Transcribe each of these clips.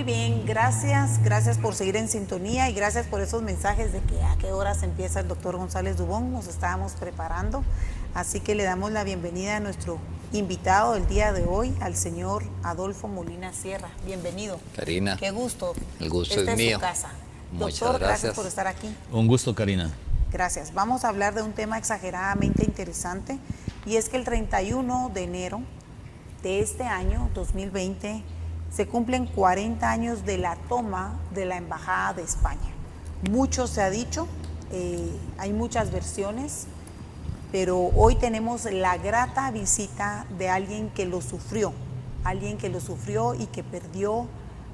Muy bien, gracias por seguir en sintonía y gracias por esos mensajes de que a qué horas empieza el doctor González Dubón. Nos estábamos preparando, así que le damos la bienvenida a nuestro invitado del día de hoy, al señor Adolfo Molina Sierra. Bienvenido. Karina. Qué gusto. El gusto Esta es mío. Su casa. Muchas Doctor, gracias por estar aquí. Un gusto, Karina. Gracias. Vamos a hablar de un tema exageradamente interesante y es que el 31 de enero de este año, 2020, se cumplen 40 años de la toma de la Embajada de España. Mucho se ha dicho, hay muchas versiones, pero hoy tenemos la grata visita de alguien que lo sufrió y que perdió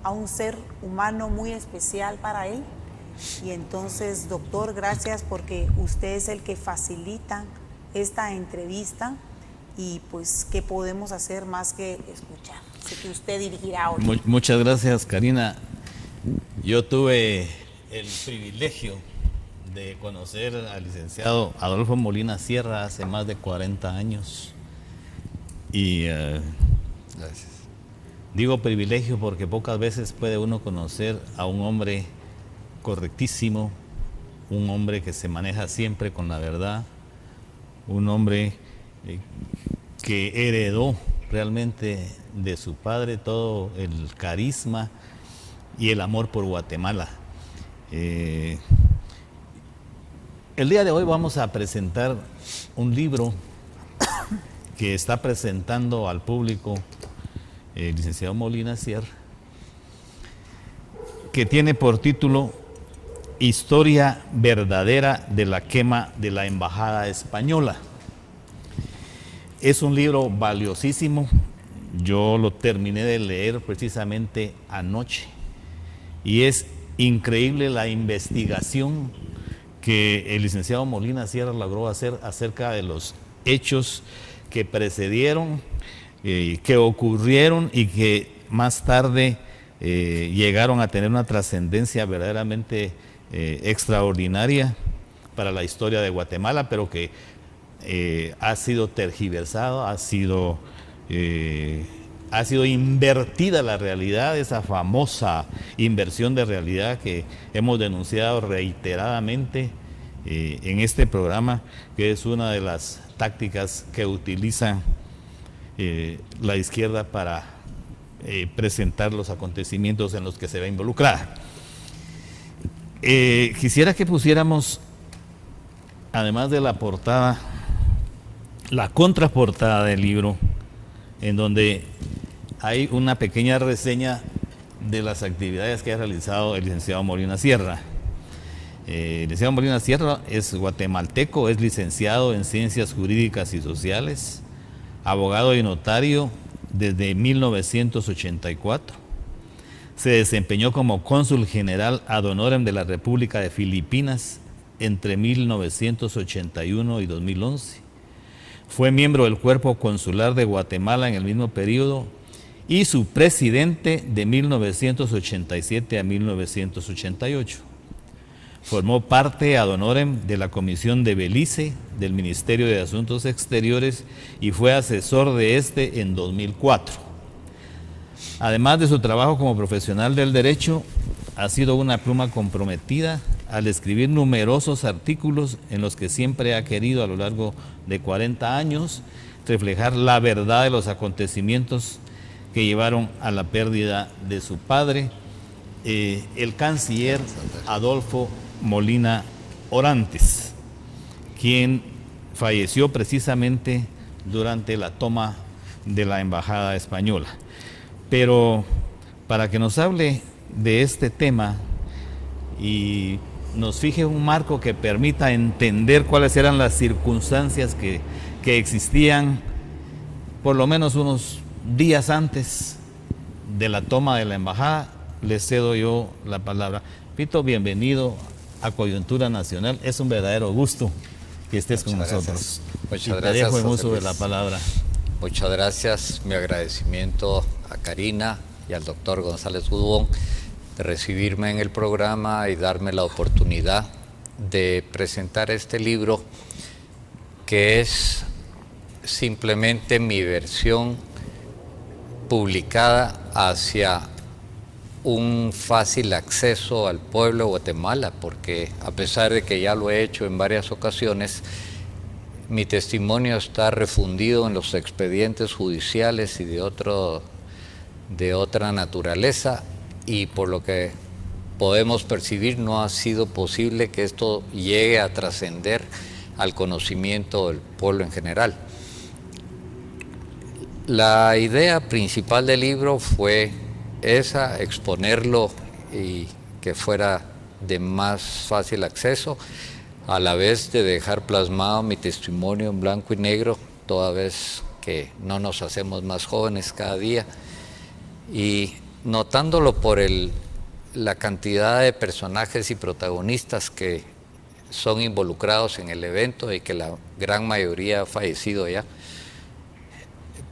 a un ser humano muy especial para él. Y entonces, doctor, gracias porque usted es el que facilita esta entrevista y pues, ¿qué podemos hacer más que escuchar? Así que usted dirigirá hoy. Muchas gracias, Karina. Yo tuve el privilegio de conocer al licenciado Adolfo Molina Sierra hace más de 40 años. Y Gracias. digo privilegio porque pocas veces puede uno conocer a un hombre correctísimo, un hombre que se maneja siempre con la verdad, un hombre que heredó realmente de su padre todo el carisma y el amor por Guatemala. El día de hoy vamos a presentar un libro que está presentando al público el licenciado Molina Sierra, que tiene por título Historia verdadera de la quema de la Embajada Española. Es un libro valiosísimo. Yo lo terminé de leer precisamente anoche y es increíble la investigación que el licenciado Molina Sierra logró hacer acerca de los hechos que precedieron, que ocurrieron y que más tarde llegaron a tener una trascendencia verdaderamente extraordinaria para la historia de Guatemala, pero que ha sido tergiversado, ha sido invertida la realidad, esa famosa inversión de realidad que hemos denunciado reiteradamente en este programa, que es una de las tácticas que utiliza la izquierda para presentar los acontecimientos en los que se ve involucrada. Quisiera que pusiéramos, además de la portada, la contraportada del libro, en donde hay una pequeña reseña de las actividades que ha realizado el licenciado Molina Sierra. El licenciado Molina Sierra es guatemalteco, es licenciado en Ciencias Jurídicas y Sociales, abogado y notario desde 1984. Se desempeñó como cónsul general ad honorem de la República de Filipinas entre 1981 y 2011. Fue miembro del Cuerpo Consular de Guatemala en el mismo periodo y su presidente de 1987 a 1988. Formó parte ad honorem de la Comisión de Belice del Ministerio de Asuntos Exteriores y fue asesor de este en 2004. Además de su trabajo como profesional del derecho, ha sido una pluma comprometida al escribir numerosos artículos en los que siempre ha querido a lo largo de 40 años reflejar la verdad de los acontecimientos que llevaron a la pérdida de su padre, el canciller Adolfo Molina Orantes, quien falleció precisamente durante la toma de la Embajada Española. Pero para que nos hable de este tema y nos fije un marco que permita entender cuáles eran las circunstancias que existían por lo menos unos días antes de la toma de la embajada, le cedo yo la palabra. Pito, bienvenido a Coyuntura Nacional. Es un verdadero gusto que estés con nosotros. Muchas gracias. Te dejo en José uso de Luis. la palabra. Muchas gracias. Mi agradecimiento a Karina y al doctor González Dubón de recibirme en el programa y darme la oportunidad de presentar este libro, que es simplemente mi versión publicada hacia un fácil acceso al pueblo de Guatemala, porque a pesar de que ya lo he hecho en varias ocasiones, mi testimonio está refundido en los expedientes judiciales y de otra naturaleza, y por lo que podemos percibir no ha sido posible que esto llegue a trascender al conocimiento del pueblo en general. La idea principal del libro fue esa, exponerlo y que fuera de más fácil acceso, a la vez de dejar plasmado mi testimonio en blanco y negro, toda vez que no nos hacemos más jóvenes cada día, y notándolo por la cantidad de personajes y protagonistas que son involucrados en el evento y que la gran mayoría ha fallecido ya,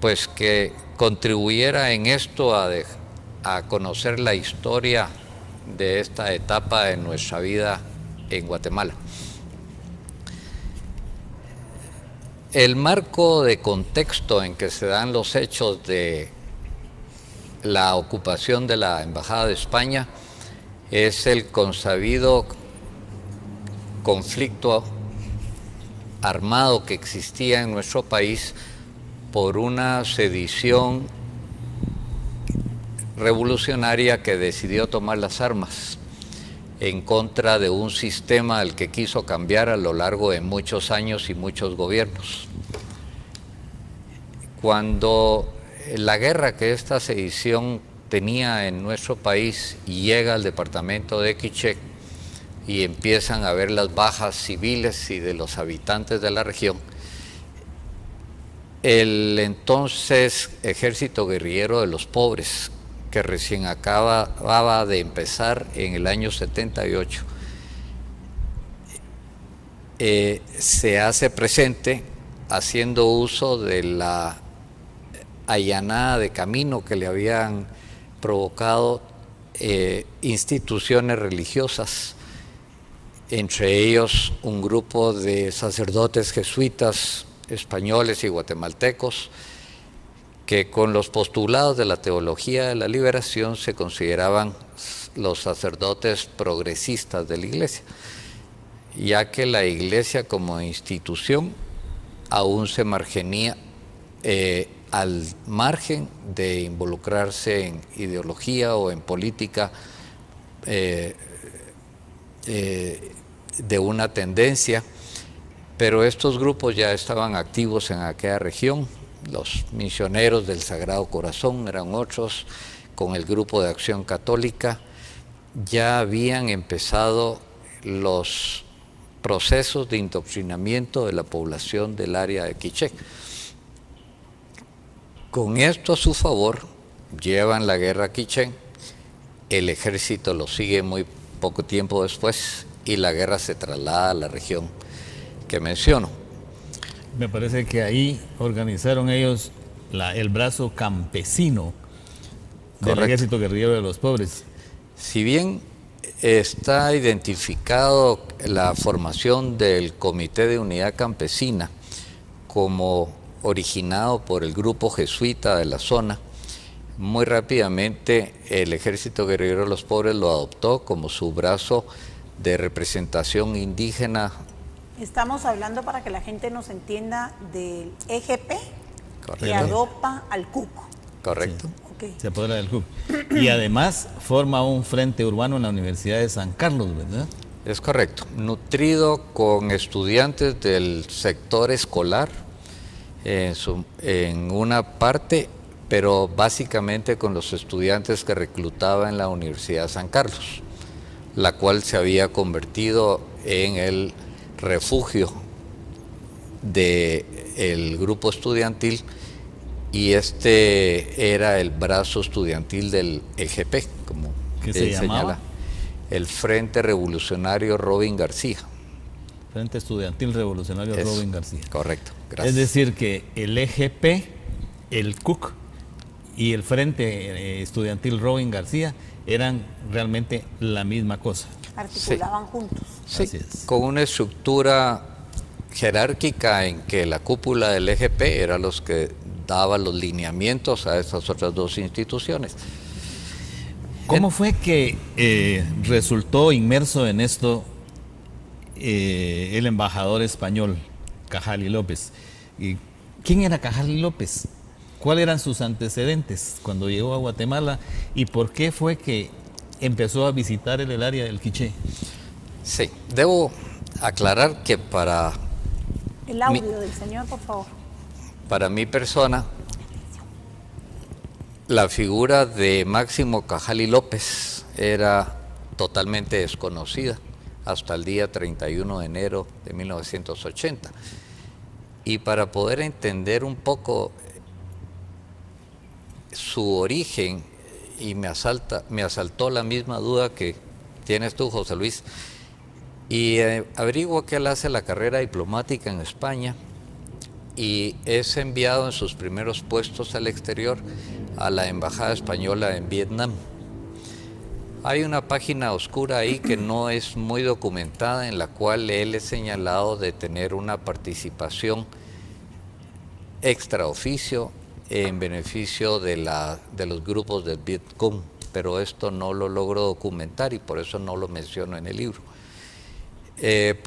pues que contribuyera en esto a conocer la historia de esta etapa de nuestra vida en Guatemala. El marco de contexto en que se dan los hechos de la ocupación de la Embajada de España es el consabido conflicto armado que existía en nuestro país por una sedición revolucionaria que decidió tomar las armas en contra de un sistema al que quiso cambiar a lo largo de muchos años y muchos gobiernos. Cuando la guerra que esta sedición tenía en nuestro país llega al departamento de Quiché y empiezan a ver las bajas civiles y de los habitantes de la región, el entonces Ejército Guerrillero de los Pobres, que recién acababa de empezar en el año 78, se hace presente haciendo uso de la allanada de camino que le habían provocado instituciones religiosas, entre ellos un grupo de sacerdotes jesuitas españoles y guatemaltecos, que con los postulados de la teología de la liberación se consideraban los sacerdotes progresistas de la Iglesia, ya que la Iglesia como institución aún se mantenía al margen de involucrarse en ideología o en política de una tendencia, pero estos grupos ya estaban activos en aquella región. Los misioneros del Sagrado Corazón eran otros, con el grupo de Acción Católica ya habían empezado los procesos de indoctrinamiento de la población del área de Quiché. Con esto a su favor, llevan la guerra a Quiché, el ejército lo sigue muy poco tiempo después y la guerra se traslada a la región que menciono. Me parece que ahí organizaron ellos el brazo campesino del Correcto. Ejército Guerrillero de los Pobres. Si bien está identificado la formación del Comité de Unidad Campesina como originado por el grupo jesuita de la zona, muy rápidamente el Ejército Guerrillero de los Pobres lo adoptó como su brazo de representación indígena. Estamos hablando, para que la gente nos entienda, del EGP Correcto. que adopta al CUC. Correcto. Okay. Se apodera del CUC. Y además forma un frente urbano en la Universidad de San Carlos, ¿verdad? Es correcto. Nutrido con estudiantes del sector escolar en una parte, pero básicamente con los estudiantes que reclutaba en la Universidad de San Carlos, la cual se había convertido en el refugio del grupo estudiantil, y este era el brazo estudiantil del EGP, como ¿Qué se llamaba? señala, el Frente Revolucionario Robin García. Frente Estudiantil Revolucionario Eso, Robin García. Correcto, gracias. Es decir que el EGP, el CUC y el Frente Estudiantil Robin García eran realmente la misma cosa. Articulaban juntos. Sí, Así es. con una estructura jerárquica en que la cúpula del EGP era los que daba los lineamientos a estas otras dos instituciones. ¿Cómo fue que resultó inmerso en esto el embajador español, Cajali López? ¿Y quién era Cajali López? ¿Cuáles eran sus antecedentes cuando llegó a Guatemala? ¿Y por qué fue que empezó a visitar el área del Quiché? Sí, debo aclarar que para El audio del señor, por favor. mi persona, la figura de Máximo Cajali López era totalmente desconocida hasta el día 31 de enero de 1980. Y para poder entender un poco su origen, y me asaltó la misma duda que tienes tú, José Luis, y averiguo que él hace la carrera diplomática en España y es enviado en sus primeros puestos al exterior a la embajada española en Vietnam. Hay una página oscura ahí que no es muy documentada, en la cual él es señalado de tener una participación extra oficio en beneficio de los grupos del Vietcong, pero esto no lo logro documentar y por eso no lo menciono en el libro.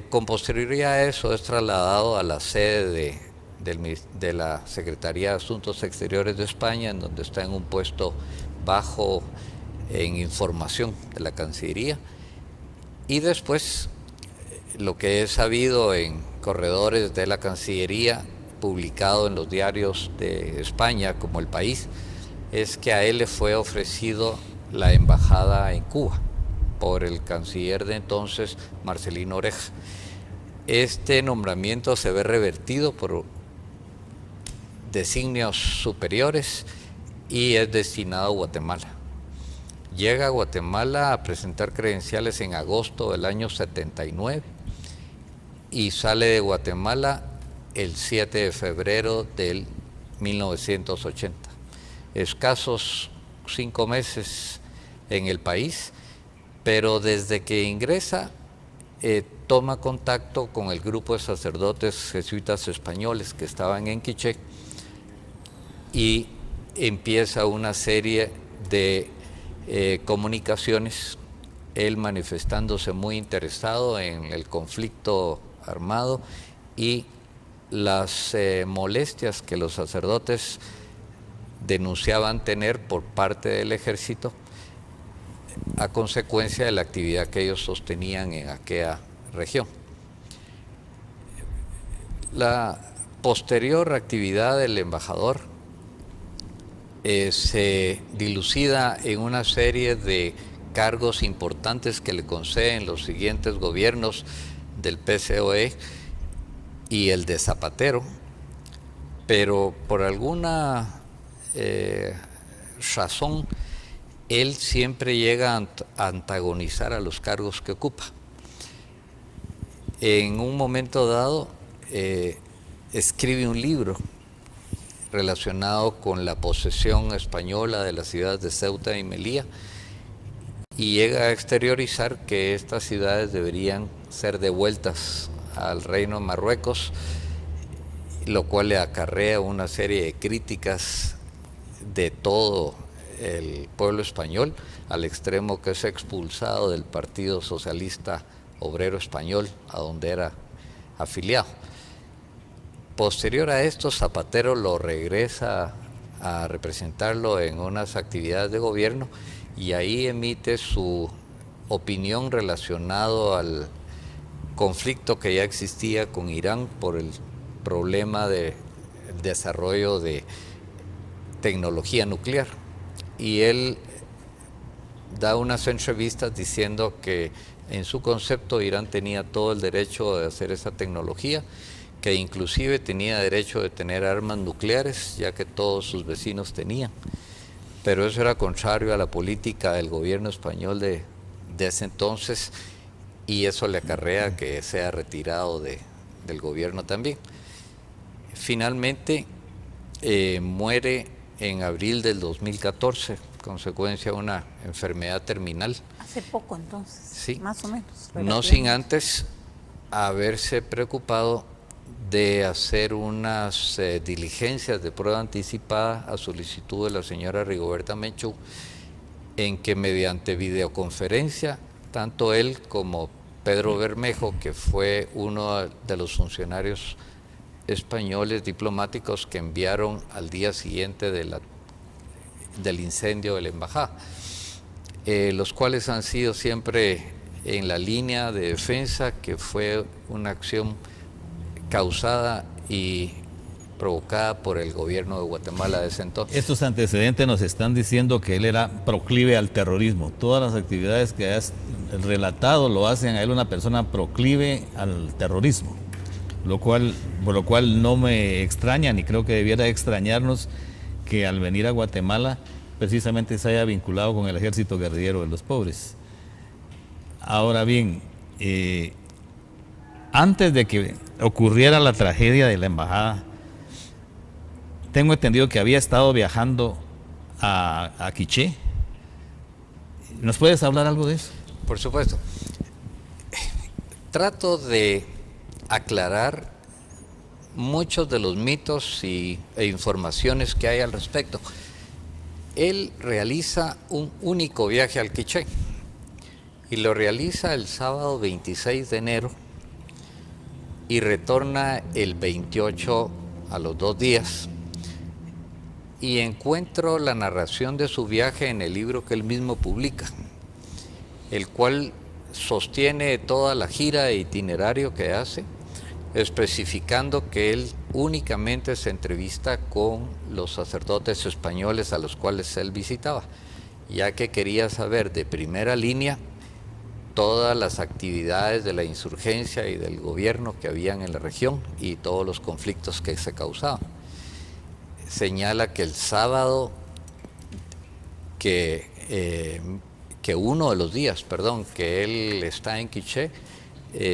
Con posterioridad a eso es trasladado a la sede de la Secretaría de Asuntos Exteriores de España, en donde está en un puesto bajo en información de la Cancillería, y después lo que he sabido en corredores de la Cancillería, publicado en los diarios de España como El País, es que a él le fue ofrecido la embajada en Cuba por el canciller de entonces, Marcelino Oreja. Este nombramiento se ve revertido por designios superiores y es destinado a Guatemala. Llega a Guatemala a presentar credenciales en agosto del año 79 y sale de Guatemala el 7 de febrero del 1980. Escasos 5 meses en el país, pero desde que ingresa toma contacto con el grupo de sacerdotes jesuitas españoles que estaban en Quiché y empieza una serie de comunicaciones, él manifestándose muy interesado en el conflicto armado y las molestias que los sacerdotes denunciaban tener por parte del ejército a consecuencia de la actividad que ellos sostenían en aquella región. La posterior actividad del embajador se dilucida en una serie de cargos importantes que le conceden los siguientes gobiernos del PCOE y el de Zapatero, pero por alguna razón él siempre llega a antagonizar a los cargos que ocupa. En un momento dado escribe un libro relacionado con la posesión española de las ciudades de Ceuta y Melilla y llega a exteriorizar que estas ciudades deberían ser devueltas al Reino de Marruecos, lo cual le acarrea una serie de críticas de todo el pueblo español, al extremo que es expulsado del Partido Socialista Obrero Español, a donde era afiliado. Posterior a esto, Zapatero lo regresa a representarlo en unas actividades de gobierno y ahí emite su opinión relacionado al conflicto que ya existía con Irán por el problema del desarrollo de tecnología nuclear. Y él da unas entrevistas diciendo que en su concepto Irán tenía todo el derecho de hacer esa tecnología, que inclusive tenía derecho de tener armas nucleares, ya que todos sus vecinos tenían. Pero eso era contrario a la política del gobierno español de ese entonces, y eso le acarrea que sea retirado del gobierno también. Finalmente muere en abril del 2014, consecuencia de una enfermedad terminal. Hace poco entonces, sí, más o menos. No sin antes haberse preocupado de hacer unas diligencias de prueba anticipada a solicitud de la señora Rigoberta Menchú en que mediante videoconferencia, tanto él como Pedro Bermejo, que fue uno de los funcionarios españoles diplomáticos que enviaron al día siguiente del incendio de la embajada, los cuales han sido siempre en la línea de defensa, que fue una acción causada y provocada por el gobierno de Guatemala de ese entonces. Estos antecedentes nos están diciendo que él era proclive al terrorismo. Todas las actividades que has relatado lo hacen a él una persona proclive al terrorismo, por lo cual no me extraña, ni creo que debiera extrañarnos que al venir a Guatemala precisamente se haya vinculado con el ejército guerrillero de los pobres. Ahora bien, antes de que ocurriera la tragedia de la embajada, tengo entendido que había estado viajando a Quiché. ¿Nos puedes hablar algo de eso? Por supuesto. Trato de aclarar muchos de los mitos e informaciones que hay al respecto. Él realiza un único viaje al Quiché y lo realiza el sábado 26 de enero y retorna el 28 a los 2 días. Y encuentro la narración de su viaje en el libro que él mismo publica, el cual sostiene toda la gira e itinerario que hace, especificando que él únicamente se entrevista con los sacerdotes españoles a los cuales él visitaba, ya que quería saber de primera línea todas las actividades de la insurgencia y del gobierno que habían en la región y todos los conflictos que se causaban. Señala que el sábado, que uno de los días, que él está en Quiché,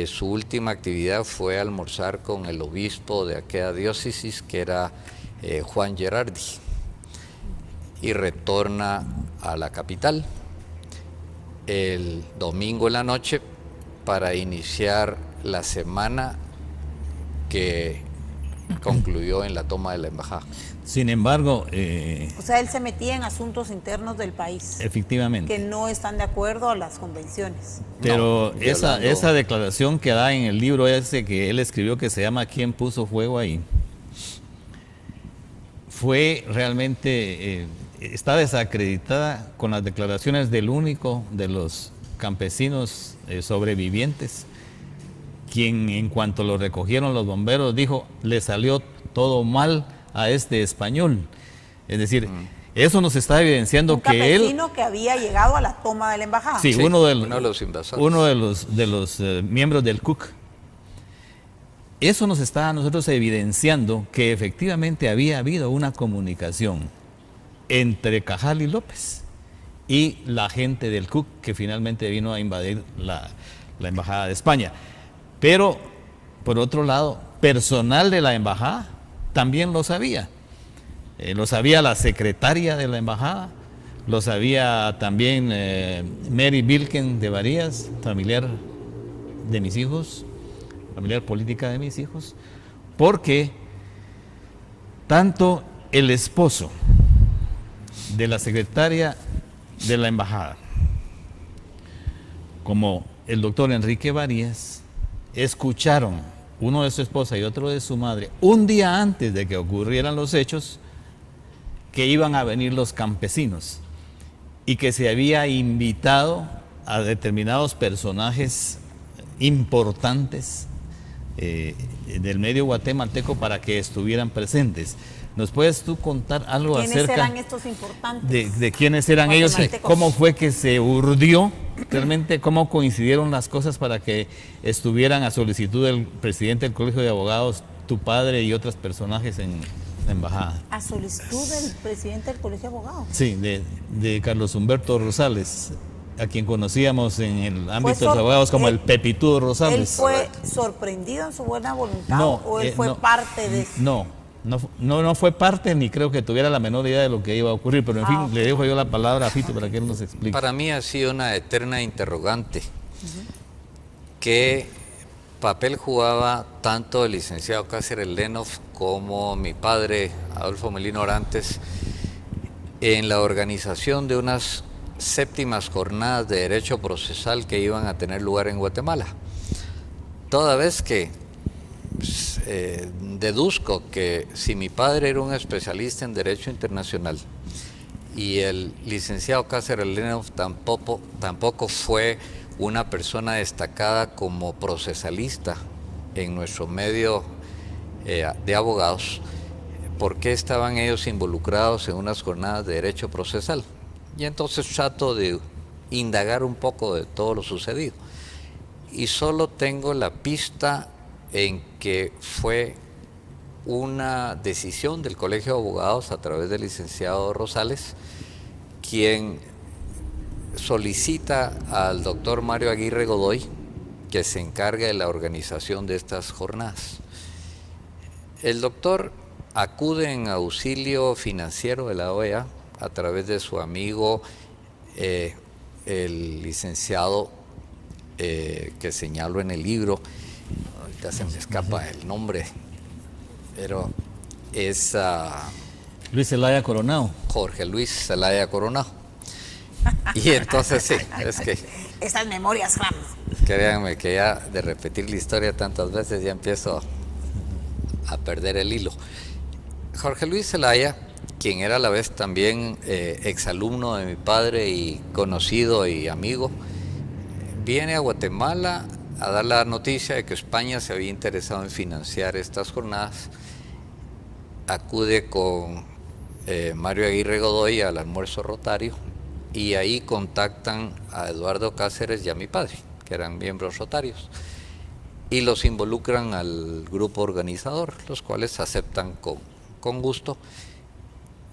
su última actividad fue almorzar con el obispo de aquella diócesis, que era Juan Gerardi, y retorna a la capital el domingo en la noche para iniciar la semana que concluyó en la toma de la embajada. Sin embargo, o sea, él se metía en asuntos internos del país. Efectivamente. Que no están de acuerdo a las convenciones. Pero no, esa declaración que da en el libro ese que él escribió, que se llama ¿Quién puso fuego ahí?, fue realmente, está desacreditada con las declaraciones del único de los campesinos sobrevivientes, quien en cuanto lo recogieron los bomberos dijo, le salió todo mal a este español. Es decir, eso nos está evidenciando que él... Un campesino que había llegado a la toma de la embajada. Sí, sí, uno de los invasores. Uno de los miembros del CUC. Eso nos está a nosotros evidenciando que efectivamente había habido una comunicación entre Cajal y López y la gente del CUC que finalmente vino a invadir la embajada de España. Pero, por otro lado, personal de la embajada también lo sabía. Lo sabía la secretaria de la embajada, lo sabía también Mary Vilken de Varías, familiar de mis hijos, familiar política de mis hijos, porque tanto el esposo de la secretaria de la embajada como el doctor Enrique Varías escucharon, uno de su esposa y otro de su madre, un día antes de que ocurrieran los hechos, que iban a venir los campesinos y que se había invitado a determinados personajes importantes del medio guatemalteco para que estuvieran presentes. ¿Nos puedes tú contar algo acerca? ¿Quiénes eran estos importantes? De quiénes eran ellos, cómo fue que se urdió, realmente cómo coincidieron las cosas para que estuvieran a solicitud del presidente del Colegio de Abogados, tu padre y otros personajes en la embajada? ¿A solicitud del presidente del Colegio de Abogados? Sí, de Carlos Humberto Rosales, a quien conocíamos en el ámbito de los abogados como el Pepitudo Rosales. ¿Él fue sorprendido en su buena voluntad o él fue parte de eso? No fue parte, ni creo que tuviera la menor idea de lo que iba a ocurrir, pero en fin, le dejo yo la palabra a Fito para que él nos explique. Para mí ha sido una eterna interrogante. ¿Qué papel jugaba tanto el licenciado Cáceres Lenoff como mi padre, Adolfo Melino Orantes, en la organización de unas séptimas jornadas de derecho procesal que iban a tener lugar en Guatemala. Toda vez que deduzco que si mi padre era un especialista en derecho internacional y el licenciado Cáceres Lenov tampoco fue una persona destacada como procesalista en nuestro medio de abogados, ¿por qué estaban ellos involucrados en unas jornadas de derecho procesal? Y entonces trato de indagar un poco de todo lo sucedido. Y solo tengo la pista en que fue una decisión del Colegio de Abogados a través del licenciado Rosales, quien solicita al doctor Mario Aguirre Godoy que se encargue de la organización de estas jornadas. El doctor acude en auxilio financiero de la OEA a través de su amigo, el licenciado que señalo en el libro, ahorita se me escapa el nombre, pero es Luis Zelaya Coronado. Jorge Luis Zelaya Coronado. Y entonces sí, es que... Esas memorias, Ram. Créanme que ya de repetir la historia tantas veces ya empiezo a perder el hilo. Jorge Luis Zelaya, quien era a la vez también exalumno de mi padre y conocido y amigo, viene a Guatemala a dar la noticia de que España se había interesado en financiar estas jornadas. Acude con Mario Aguirre Godoy al almuerzo rotario y ahí contactan a Eduardo Cáceres y a mi padre, que eran miembros rotarios, y los involucran al grupo organizador, los cuales aceptan con gusto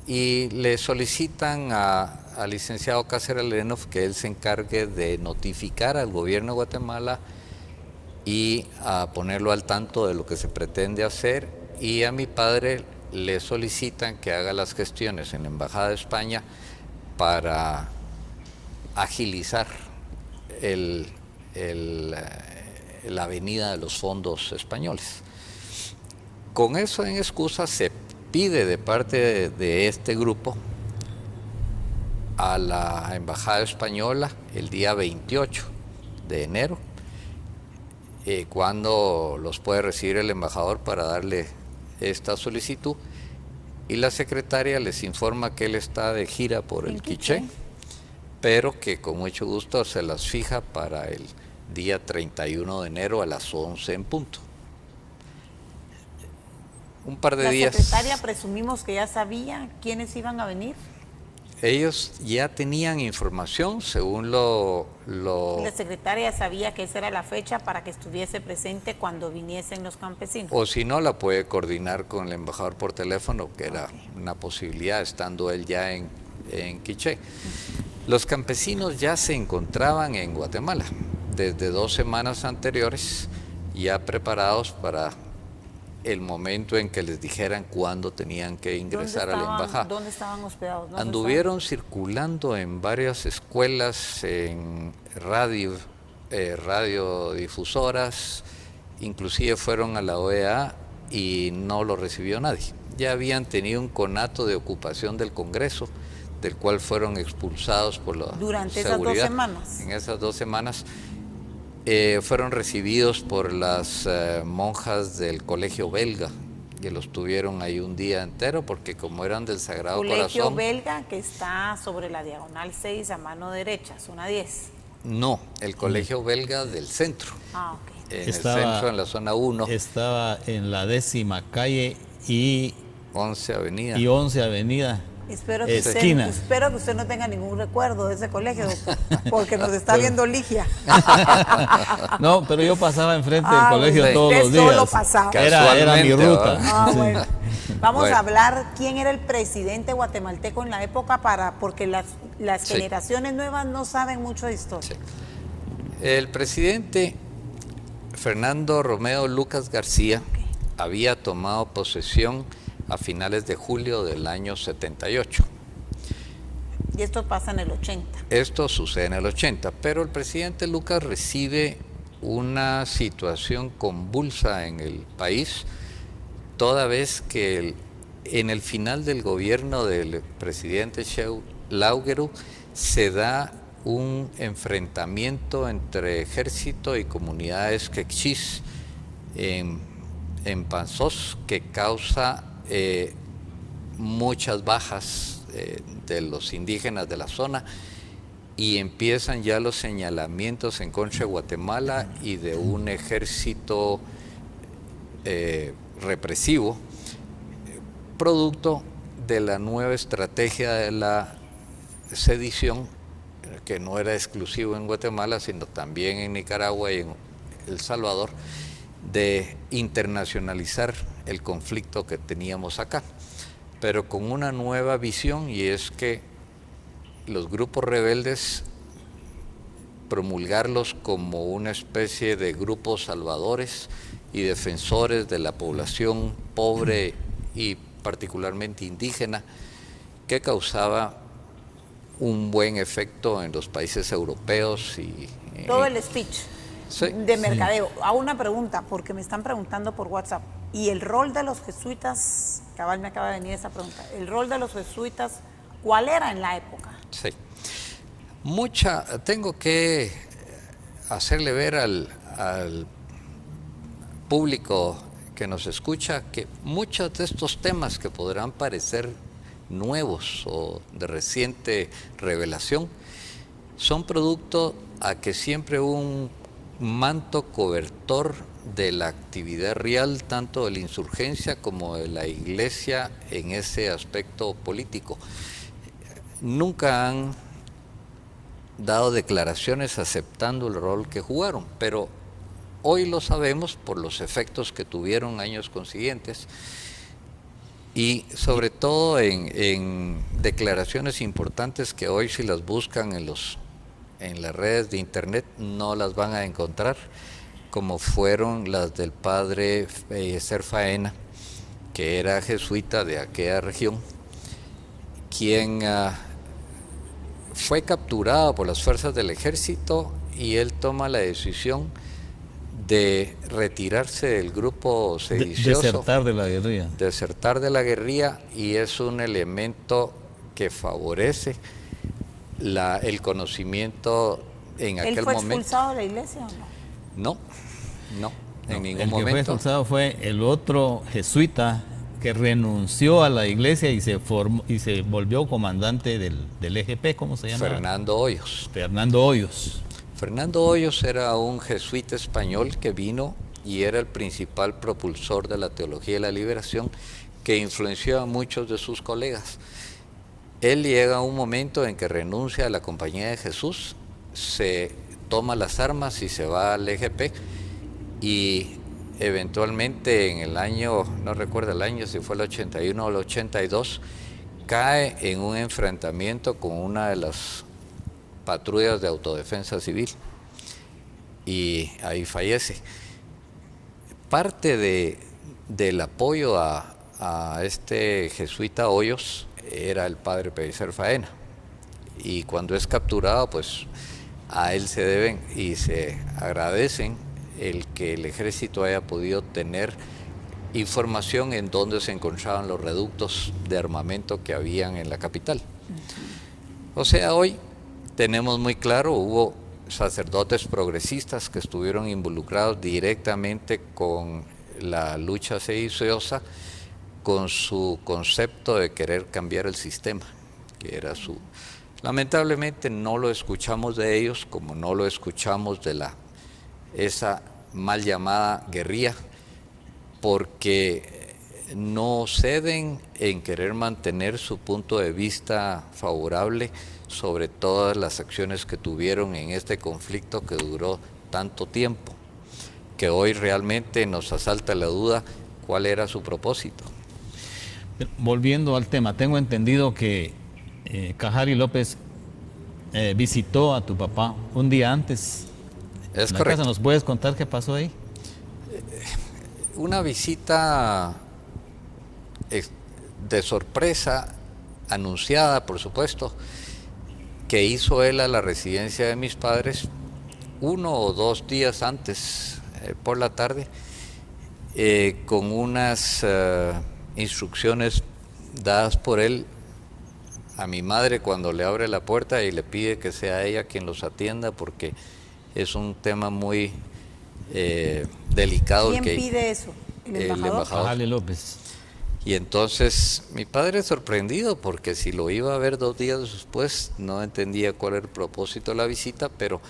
y le solicitan al licenciado Cáceres Lenov que él se encargue de notificar al gobierno de Guatemala y a ponerlo al tanto de lo que se pretende hacer, y a mi padre le solicitan que haga las gestiones en la Embajada de España para agilizar la venida de los fondos españoles. Con eso en excusa se pide de parte de este grupo a la Embajada Española el día 28 de enero, cuando los puede recibir el embajador para darle esta solicitud, y la secretaria les informa que él está de gira por el Quiché, pero que con mucho gusto se las fija para el día 31 de enero a las 11 en punto. Un par de días. La secretaria presumimos que ya sabía quiénes iban a venir. Ellos ya tenían información, según La secretaria sabía que esa era la fecha para que estuviese presente cuando viniesen los campesinos. O si no, la puede coordinar con el embajador por teléfono, que era una posibilidad, estando él ya en Quiché. Los campesinos ya se encontraban en Guatemala desde 2 semanas anteriores, ya preparados para el momento en que les dijeran cuándo tenían que ingresar a la embajada. ¿Dónde estaban hospedados? Anduvieron circulando en varias escuelas, en radiodifusoras, inclusive fueron a la OEA y no lo recibió nadie. Ya habían tenido un conato de ocupación del Congreso, del cual fueron expulsados por la durante seguridad. Esas 2 semanas. En esas 2 semanas fueron recibidos por las monjas del colegio belga, que los tuvieron ahí un día entero, porque como eran del Sagrado Corazón... Colegio belga que está sobre la diagonal 6 a mano derecha, zona 10. No, el colegio belga del centro. Ah, ok. En el centro, en la zona 1. Estaba en la 10ª calle y 11 Avenida. Y 11 Avenida. Espero que usted no tenga ningún recuerdo de ese colegio, porque nos está viendo Ligia. No, pero yo pasaba enfrente del colegio todos los días. Solo pasaba. Era mi ruta. Bueno. Vamos a hablar quién era el presidente guatemalteco en la época, porque las generaciones nuevas no saben mucho de historia. Sí. El presidente Fernando Romeo Lucas García había tomado posesión a finales de julio del año 78. Y esto pasa en el 80. Esto sucede en el 80, pero el presidente Lucas recibe una situación convulsa en el país, toda vez que en el final del gobierno del presidente Sheu Laugeru se da un enfrentamiento entre ejército y comunidades quechís en Panzós, que causa muchas bajas de los indígenas de la zona, y empiezan ya los señalamientos en contra de Guatemala y de un ejército represivo, producto de la nueva estrategia de la sedición, que no era exclusivo en Guatemala, sino también en Nicaragua y en El Salvador, de internacionalizar el conflicto que teníamos acá, pero con una nueva visión, y es que los grupos rebeldes, promulgarlos como una especie de grupos salvadores y defensores de la población pobre y particularmente indígena, que causaba un buen efecto en los países europeos. Todo el speech sí, de mercadeo. Hago una pregunta, porque me están preguntando por WhatsApp. ¿Y el rol de los jesuitas? Cabal, me acaba de venir esa pregunta. ¿El rol de los jesuitas cuál era en la época? Sí. Tengo que hacerle ver al público que nos escucha que muchos de estos temas que podrán parecer nuevos o de reciente revelación son producto a que siempre hubo un manto cobertor de la actividad real, tanto de la insurgencia como de la iglesia en ese aspecto político. Nunca han dado declaraciones aceptando el rol que jugaron, pero hoy lo sabemos por los efectos que tuvieron años consiguientes, y sobre todo en declaraciones importantes que hoy, si las buscan en las redes de internet, no las van a encontrar, como fueron las del padre Eliezer Faena, que era jesuita de aquella región, quien fue capturado por las fuerzas del ejército, y él toma la decisión de retirarse del grupo sedicioso. Desertar de la guerrilla. Y es un elemento que favorece el conocimiento en aquel momento. ¿Él fue expulsado de la iglesia o no? No, en ningún el momento. El que fue expulsado fue el otro jesuita que renunció a la iglesia y se volvió comandante del EGP, ¿cómo se llama? Fernando Hoyos. Fernando Hoyos era un jesuita español que vino y era el principal propulsor de la teología de la liberación, que influenció a muchos de sus colegas. Él llega a un momento en que renuncia a la Compañía de Jesús, se toma las armas y se va al EGP, y eventualmente en el año, no recuerdo el año, si fue el 81 o el 82, cae en un enfrentamiento con una de las patrullas de autodefensa civil y ahí fallece. Parte del apoyo a este jesuita Hoyos era el padre Pellicer Faena, y cuando es capturado, pues a él se deben y se agradecen el que el ejército haya podido tener información en dónde se encontraban los reductos de armamento que habían en la capital. O sea, hoy tenemos muy claro, hubo sacerdotes progresistas que estuvieron involucrados directamente con la lucha sediciosa, con su concepto de querer cambiar el sistema, que era su... Lamentablemente no lo escuchamos de ellos, como no lo escuchamos de esa mal llamada guerrilla, porque no ceden en querer mantener su punto de vista favorable sobre todas las acciones que tuvieron en este conflicto que duró tanto tiempo, que hoy realmente nos asalta la duda cuál era su propósito. Volviendo al tema, tengo entendido que Cajari López visitó a tu papá un día antes. Es la correcto. Casa. ¿Nos puedes contar qué pasó ahí? Una visita de sorpresa, anunciada por supuesto, que hizo él a la residencia de mis padres 1 o 2 días antes, por la tarde, con unas instrucciones dadas por él a mi madre cuando le abre la puerta y le pide que sea ella quien los atienda porque es un tema muy delicado. ¿Quién pide eso? ¿El embajador? Cajali López. Y entonces mi padre sorprendido porque si lo iba a ver 2 días después no entendía cuál era el propósito de la visita, pero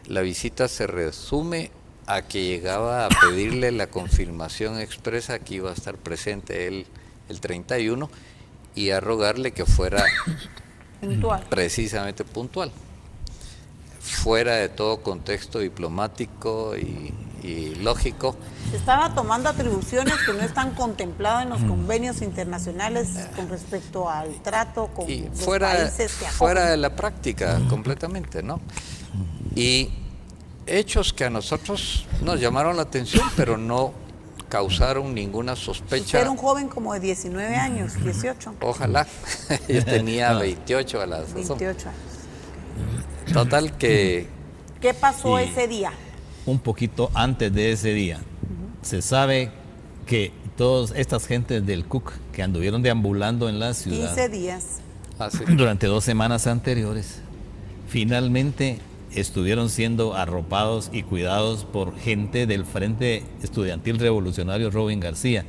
la visita se resume a que llegaba a pedirle la confirmación expresa que iba a estar presente él el 31 y a rogarle que fuera Puntual. precisamente puntual, fuera de todo contexto diplomático y lógico. Se estaba tomando atribuciones que no están contempladas en los convenios internacionales con respecto al trato con Y los fuera países que acogen. fuera de la práctica completamente, ¿no? Y hechos que a nosotros nos llamaron la atención, pero no causaron ninguna Usted sospecha. era un joven como de 19 años, 18, Ojalá. Yo tenía 28 a la sazón. 28 años. Total que ¿Qué pasó Y- ese día? Un poquito antes de ese día, se sabe que todas estas gentes del Cook que anduvieron deambulando en la ciudad 15 días. así, durante 2 semanas anteriores, finalmente estuvieron siendo arropados y cuidados por gente del Frente Estudiantil Revolucionario Robin García,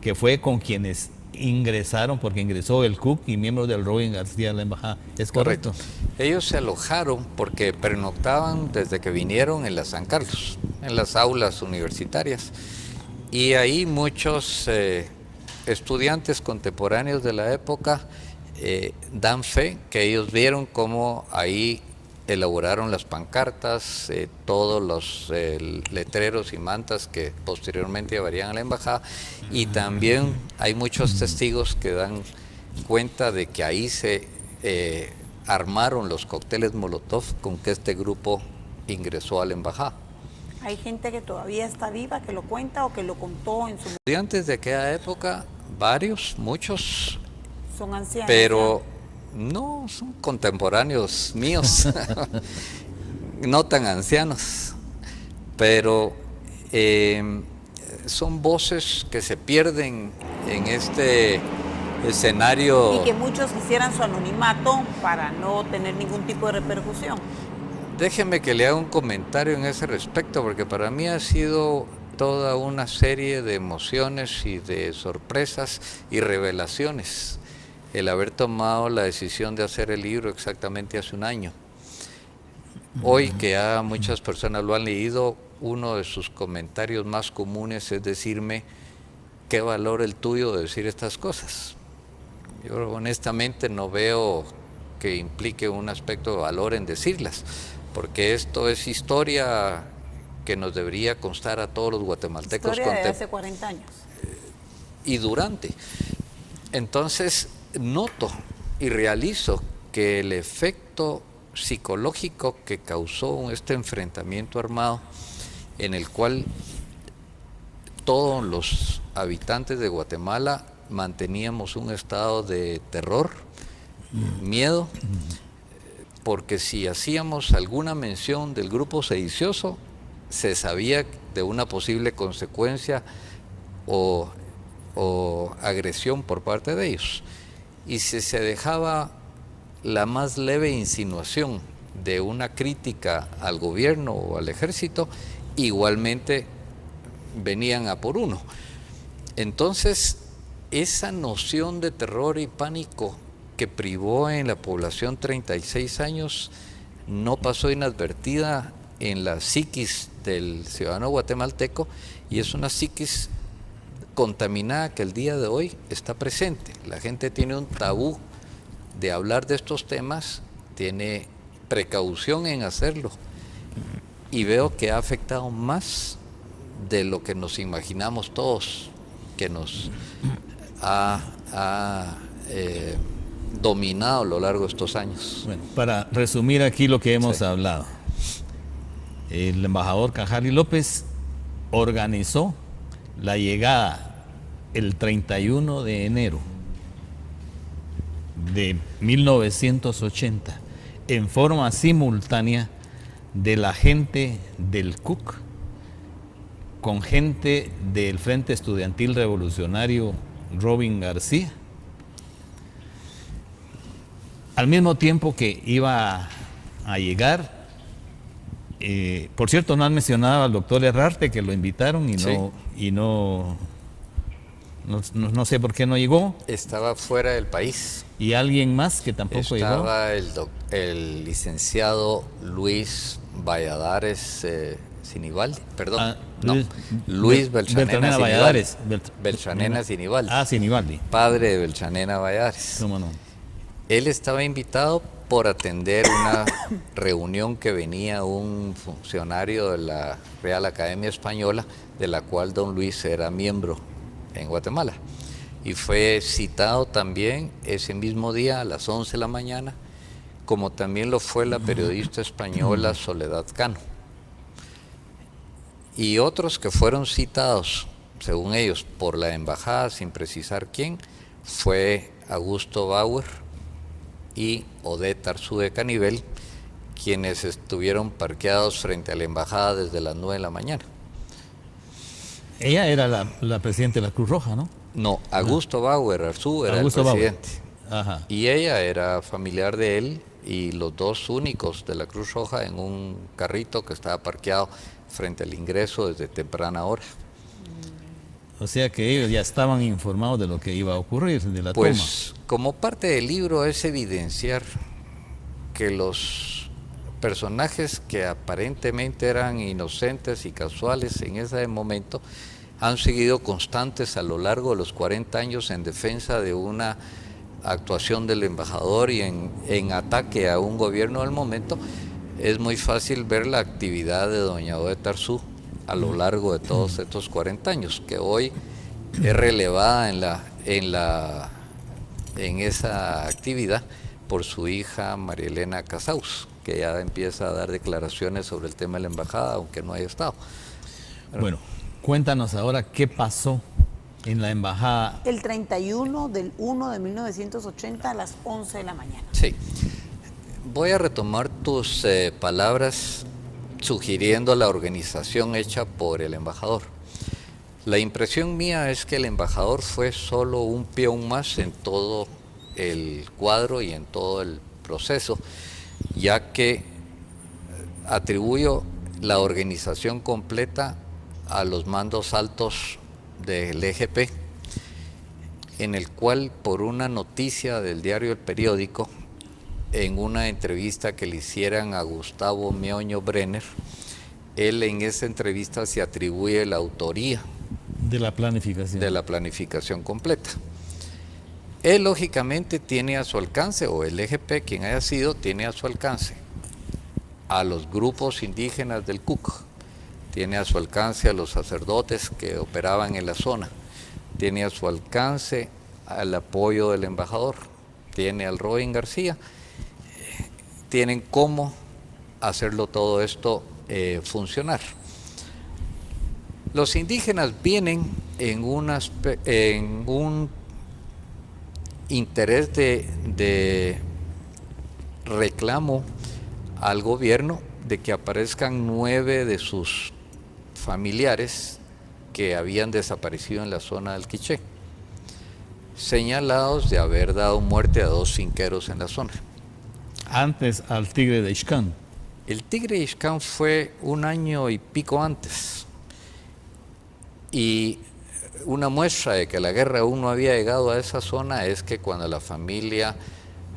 que fue con quienes ingresaron, porque ingresó el Cook y miembros del Robin García a la embajada. ¿Es correcto? ellos se alojaron porque pernoctaban desde que vinieron en la San Carlos, en las aulas universitarias. Y ahí muchos estudiantes contemporáneos de la época dan fe que ellos vieron cómo ahí elaboraron las pancartas, todos los letreros y mantas que posteriormente llevarían a la embajada, y también hay muchos testigos que dan cuenta de que ahí se armaron los cócteles Molotov con que este grupo ingresó a la embajada. Hay gente que todavía está viva, que lo cuenta o que lo contó en su... Estudiantes de aquella época, varios, muchos, Son ancianos. pero no son contemporáneos míos, no tan ancianos, pero son voces que se pierden en este escenario. Y que muchos quisieran su anonimato para no tener ningún tipo de repercusión. Déjeme que le haga un comentario en ese respecto, porque para mí ha sido toda una serie de emociones y de sorpresas y revelaciones el haber tomado la decisión de hacer el libro exactamente hace un año. Hoy que ya muchas personas lo han leído, uno de sus comentarios más comunes es decirme: ¿qué valor el tuyo de decir estas cosas? Yo honestamente no veo que implique un aspecto de valor en decirlas, porque esto es historia que nos debería constar a todos los guatemaltecos Historia de hace 40 años. y durante. Entonces noto y realizo que el efecto psicológico que causó este enfrentamiento armado, en el cual todos los habitantes de Guatemala manteníamos un estado de terror, miedo, porque si hacíamos alguna mención del grupo sedicioso, se sabía de una posible consecuencia o agresión por parte de ellos. Y si se dejaba la más leve insinuación de una crítica al gobierno o al ejército, igualmente venían a por uno. Entonces, esa noción de terror y pánico que privó en la población 36 años no pasó inadvertida en la psiquis del ciudadano guatemalteco, y es una psiquis contaminada que el día de hoy está presente. La gente tiene un tabú de hablar de estos temas, tiene precaución en hacerlo, y veo que ha afectado más de lo que nos imaginamos todos, que nos ha dominado a lo largo de estos años. Bueno, para resumir aquí lo que hemos Sí. hablado, el embajador Cajali López organizó la llegada el 31 de enero de 1980 en forma simultánea de la gente del CUC con gente del Frente Estudiantil Revolucionario Robin García al mismo tiempo que iba a llegar, por cierto, no han mencionado al doctor Herrarte, que lo invitaron no sé por qué no llegó. Estaba fuera del país. Y alguien más que tampoco llegó. Estaba el licenciado Luis Valladares Sinibaldi, perdón. Luis Beltranena Valladares. Beltranena Sinibaldi. Sinibaldi. Padre de Beltranena Valladares. ¿Cómo no? Él estaba invitado por atender una reunión que venía un funcionario de la Real Academia Española, de la cual don Luis era miembro en Guatemala. Y fue citado también ese mismo día a las 11 de la mañana, como también lo fue la periodista española Soledad Cano. Y otros que fueron citados, según ellos, por la embajada, sin precisar quién, fue Augusto Bauer y Odette Arzú de Canivel, quienes estuvieron parqueados frente a la embajada desde las 9 de la mañana. Ella era la presidenta de la Cruz Roja, ¿no? No, Augusto Bauer Arzú era Augusto el presidente. Ajá. Y ella era familiar de él y los dos únicos de la Cruz Roja en un carrito que estaba parqueado frente al ingreso desde temprana hora. O sea que ellos ya estaban informados de lo que iba a ocurrir, de la toma. Pues como parte del libro es evidenciar que los personajes que aparentemente eran inocentes y casuales en ese momento han seguido constantes a lo largo de los 40 años en defensa de una actuación del embajador y en ataque a un gobierno del momento. Es muy fácil ver la actividad de doña Odette Arzú a lo largo de todos estos 40 años, que hoy es relevada en esa actividad por su hija María Elena Casaus, que ya empieza a dar declaraciones sobre el tema de la embajada, aunque no haya estado. Bueno, cuéntanos ahora qué pasó en la embajada. El 31 del 1 de 1980 a las 11 de la mañana. Sí. Voy a retomar tus palabras sugiriendo la organización hecha por el embajador. La impresión mía es que el embajador fue solo un peón más en todo el cuadro y en todo el proceso, ya que atribuyo la organización completa a los mandos altos del EGP, en el cual por una noticia del diario El Periódico, en una entrevista que le hicieran a Gustavo Meoño Brenner, él en esa entrevista se atribuye la autoría de la planificación completa. Él lógicamente tiene a su alcance, o el EGP, quien haya sido, tiene a su alcance a los grupos indígenas del Cuc, tiene a su alcance a los sacerdotes que operaban en la zona, tiene a su alcance al apoyo del embajador, tiene al Robin García, tienen cómo hacerlo todo esto funcionar. Los indígenas vienen en un interés de reclamo al gobierno de que aparezcan 9 de sus familiares que habían desaparecido en la zona del Quiché, señalados de haber dado muerte a 2 finqueros en la zona. Antes al Tigre de Ixcán. El Tigre de Ixcán fue 1 año y pico antes. Y una muestra de que la guerra aún no había llegado a esa zona es que cuando la familia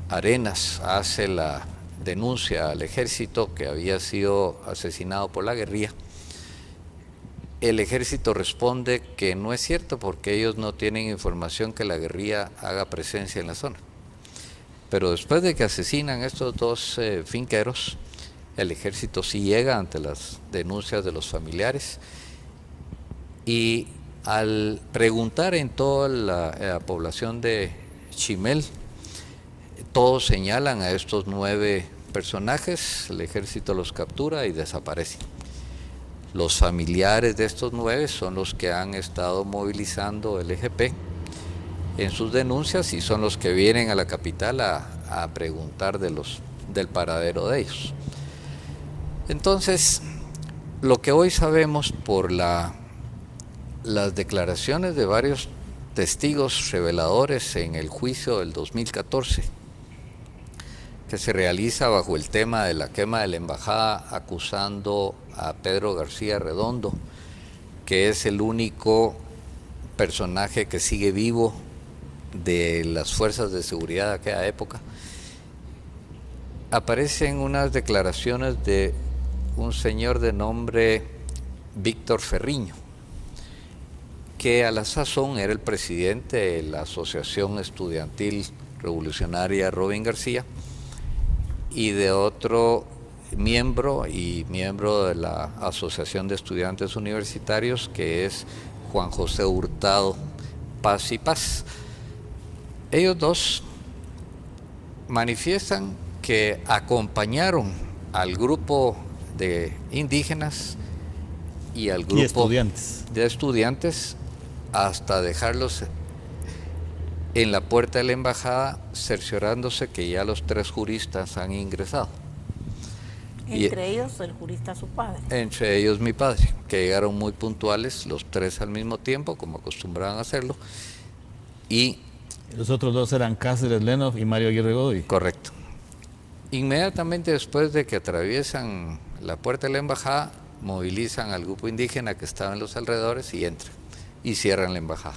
Arenas hace la denuncia al ejército que había sido asesinado por la guerrilla, el ejército responde que no es cierto porque ellos no tienen información que la guerrilla haga presencia en la zona. Pero después de que asesinan a estos 2 finqueros, el ejército sí llega ante las denuncias de los familiares y al preguntar en toda la población de Chimel, todos señalan a estos 9 personajes, el ejército los captura y desaparecen. Los familiares de estos 9 son los que han estado movilizando el EGP en sus denuncias y son los que vienen a la capital a preguntar del paradero de ellos. Entonces, lo que hoy sabemos por las declaraciones de varios testigos reveladores en el juicio del 2014 que se realiza bajo el tema de la quema de la embajada, acusando a Pedro García Redondo, que es el único personaje que sigue vivo de las fuerzas de seguridad de aquella época, aparecen unas declaraciones de un señor de nombre Víctor Ferriño, que a la sazón era el presidente de la Asociación Estudiantil Revolucionaria Robin García, y de otro miembro y miembro de la Asociación de Estudiantes Universitarios, que es Juan José Hurtado Paz y Paz. Ellos dos manifiestan que acompañaron al grupo de indígenas y al grupo de estudiantes hasta dejarlos en la puerta de la embajada, cerciorándose que ya los 3 juristas han ingresado. Entre ellos el jurista su padre. Entre ellos mi padre, que llegaron muy puntuales, los 3 al mismo tiempo, como acostumbraban a hacerlo. Y los otros 2 eran Cáceres Lenov y Mario Aguirre Godoy. Correcto. Inmediatamente después de que atraviesan la puerta de la embajada, movilizan al grupo indígena que estaba en los alrededores y entran y cierran la embajada.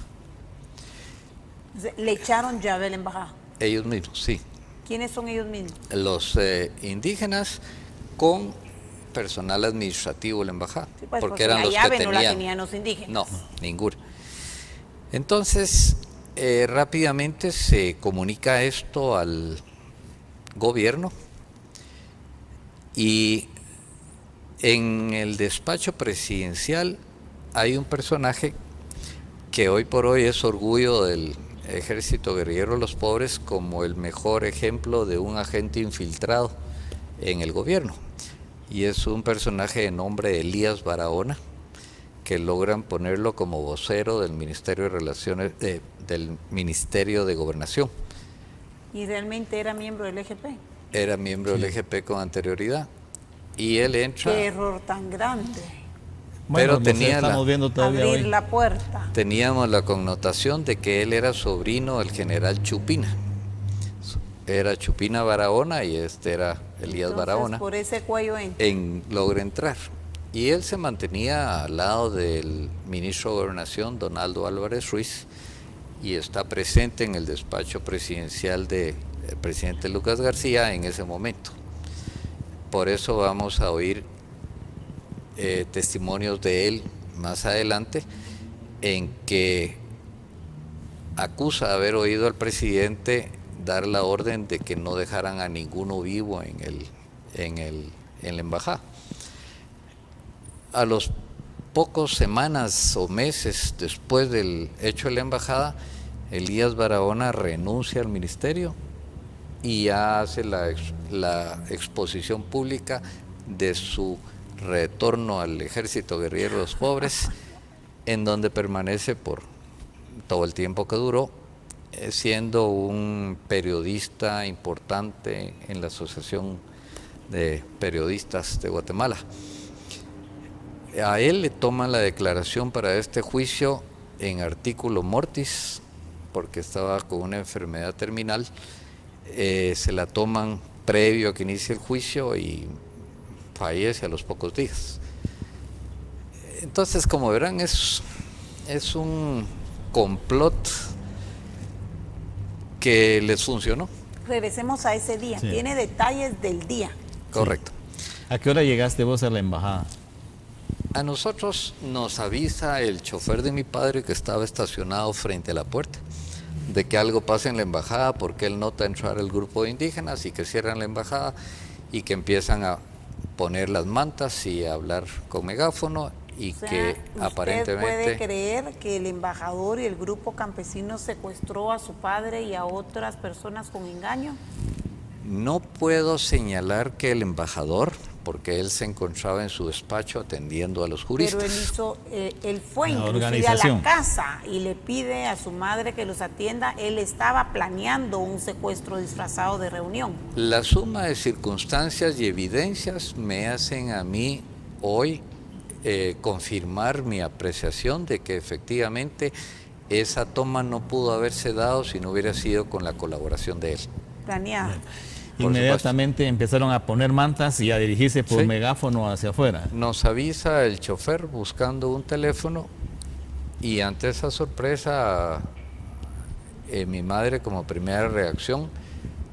¿Le echaron llave a la embajada? Ellos mismos, sí. ¿Quiénes son ellos mismos? Los indígenas con personal administrativo de la embajada. Sí, pues, porque eran la los llave que no tenían. la tenían los indígenas. No, ninguna. Entonces, rápidamente se comunica esto al gobierno y en el despacho presidencial hay un personaje que hoy por hoy es orgullo del Ejército Guerrillero de los Pobres como el mejor ejemplo de un agente infiltrado en el gobierno, y es un personaje de nombre Elías Barahona, que logran ponerlo como vocero del Ministerio de Relaciones del Ministerio de Gobernación. ¿Y realmente era miembro del EGP? Era miembro del EGP con anterioridad y él entra. Qué error tan grande. Pero Bueno, tenía estamos viendo todavía Abrir hoy. la puerta. Teníamos la connotación de que él era sobrino del general Chupina. Era Chupina Barahona y este era Elías Entonces, Barahona. por ese cuello Logra entrar. Y él se mantenía al lado del ministro de Gobernación, Donaldo Álvarez Ruiz, y está presente en el despacho presidencial del presidente Lucas García en ese momento. Por eso vamos a oír testimonios de él más adelante, en que acusa de haber oído al presidente dar la orden de que no dejaran a ninguno vivo en la embajada. A los pocos semanas o meses después del hecho de la embajada, Elías Barahona renuncia al ministerio y ya hace la exposición pública de su retorno al Ejército Guerrillero de los Pobres, en donde permanece por todo el tiempo que duró, siendo un periodista importante en la Asociación de Periodistas de Guatemala. A él le toman la declaración para este juicio en artículo mortis, porque estaba con una enfermedad terminal. Se la toman previo a que inicie el juicio y fallece a los pocos días. Entonces, como verán, es un complot que les funcionó. Regresemos a ese día. Sí. Tiene detalles del día. Correcto. ¿A qué hora llegaste vos a la embajada? A nosotros nos avisa el chofer de mi padre, que estaba estacionado frente a la puerta, de que algo pasa en la embajada, porque él nota entrar el grupo de indígenas y que cierran la embajada y que empiezan a poner las mantas y a hablar con megáfono, y O sea, que ¿usted aparentemente... puede creer que el embajador y el grupo campesino secuestró a su padre y a otras personas con engaño? No puedo señalar que el embajador, porque él se encontraba en su despacho atendiendo a los juristas. Pero él fue La inclusive a organización. la casa y le pide a su madre que los atienda. Él estaba planeando un secuestro disfrazado de reunión. La suma de circunstancias y evidencias me hacen a mí hoy confirmar mi apreciación de que efectivamente esa toma no pudo haberse dado si no hubiera sido con la colaboración de él. Planeada. Inmediatamente empezaron a poner mantas y a dirigirse por Sí. megáfono hacia afuera. Nos avisa el chofer buscando un teléfono y ante esa sorpresa mi madre, como primera reacción,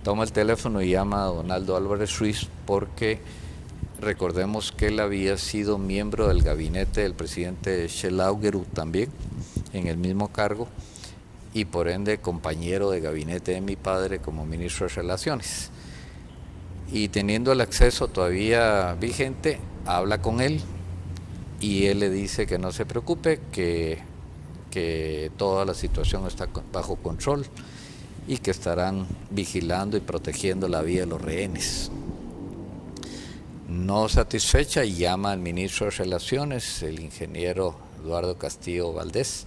toma el teléfono y llama a Donaldo Álvarez Ruiz, porque recordemos que él había sido miembro del gabinete del presidente Schelaugeru también, en el mismo cargo, y por ende compañero de gabinete de mi padre como ministro de Relaciones. Y teniendo el acceso todavía vigente, habla con él y él le dice que no se preocupe, que toda la situación está bajo control y que estarán vigilando y protegiendo la vida de los rehenes. No satisfecha, llama al ministro de Relaciones, el ingeniero Eduardo Castillo Valdés,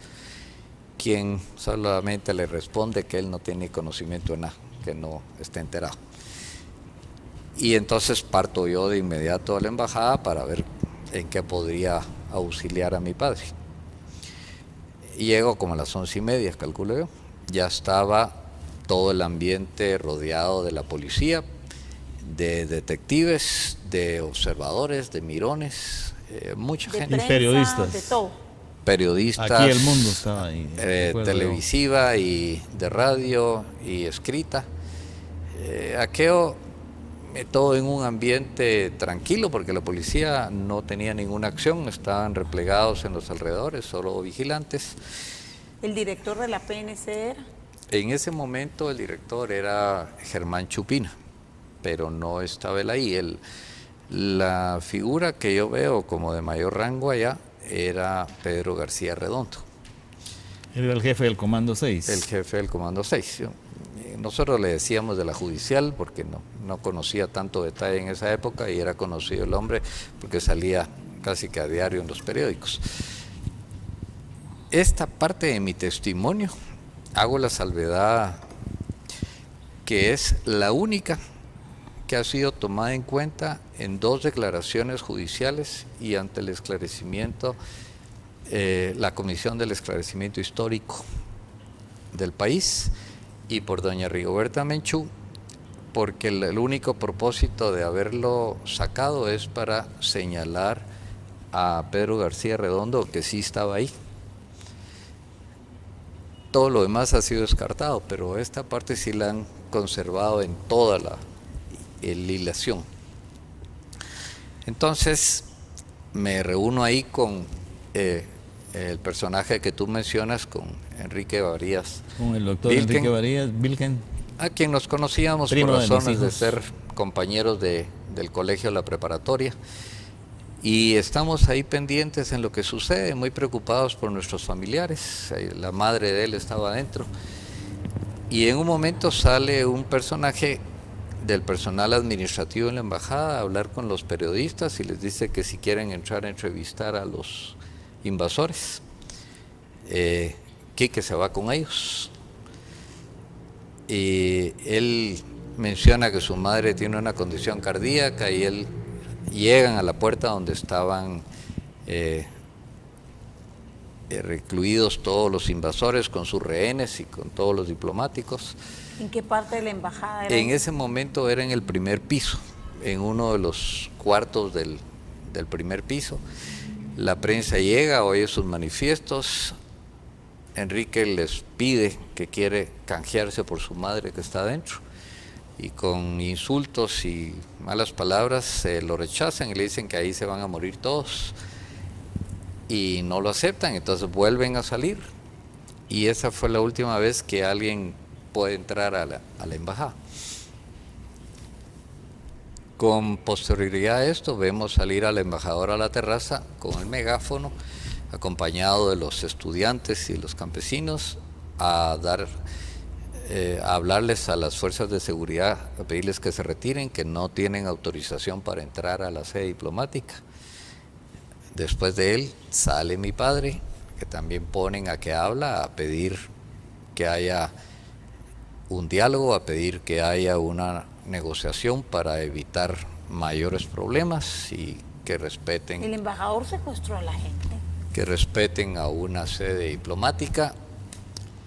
quien solamente le responde que él no tiene conocimiento de nada, que no está enterado. Y entonces parto yo de inmediato a la embajada para ver en qué podría auxiliar a mi padre. Y llego como a las 11:30, calculo yo. Ya estaba todo el ambiente rodeado de la policía, de detectives, de observadores, de mirones, mucha De gente. prensa, periodistas. de todo. Periodistas, Aquí el mundo estaba ahí. recuerdo yo. televisiva y de radio y escrita. Aquello, todo en un ambiente tranquilo, porque la policía no tenía ninguna acción, estaban replegados en los alrededores, solo vigilantes. El director de la PNC era. En ese momento el director era Germán Chupina, pero no estaba él ahí. La figura que yo veo como de mayor rango allá era Pedro García Redondo, Él era el jefe del Comando 6. el jefe del Comando 6. Nosotros le decíamos de la judicial porque no conocía tanto detalle en esa época y era conocido el hombre porque salía casi que a diario en los periódicos. Esta parte de mi testimonio hago la salvedad que es la única que ha sido tomada en cuenta en 2 declaraciones judiciales y ante el esclarecimiento, la Comisión del Esclarecimiento Histórico del país y por doña Rigoberta Menchú, porque el único propósito de haberlo sacado es para señalar a Pedro García Redondo que sí estaba ahí. Todo lo demás ha sido descartado, pero esta parte sí la han conservado en toda la hilación. Entonces me reúno ahí con el personaje que tú mencionas, con Enrique Varías, Con el doctor Vilken, Enrique Varías Vilken. a quien nos conocíamos Primo por de mis razones de hijos. ser compañeros del colegio, la preparatoria, y estamos ahí pendientes en lo que sucede, muy preocupados por nuestros familiares. La madre de él estaba adentro y en un momento sale un personaje del personal administrativo en la embajada a hablar con los periodistas y les dice que si quieren entrar a entrevistar a los invasores, Quique se va con ellos. Y él menciona que su madre tiene una condición cardíaca y él llegan a la puerta donde estaban recluidos todos los invasores con sus rehenes y con todos los diplomáticos. ¿En qué parte de la embajada era? En ese momento era en el primer piso, en uno de los cuartos del primer piso. La prensa llega, oye sus manifiestos. Enrique les pide que quiere canjearse por su madre que está adentro. Y con insultos y malas palabras lo rechazan y le dicen que ahí se van a morir todos. Y no lo aceptan, entonces vuelven a salir. Y esa fue la última vez que alguien puede entrar a la embajada. Con posterioridad a esto, vemos salir al embajador a la terraza con el megáfono, acompañado de los estudiantes y los campesinos, a hablarles a las fuerzas de seguridad, a pedirles que se retiren, que no tienen autorización para entrar a la sede diplomática. Después de él sale mi padre, que también ponen a que habla, a pedir que haya un diálogo, a pedir que haya una negociación para evitar mayores problemas y que respeten. El embajador secuestró a la gente. Que respeten a una sede diplomática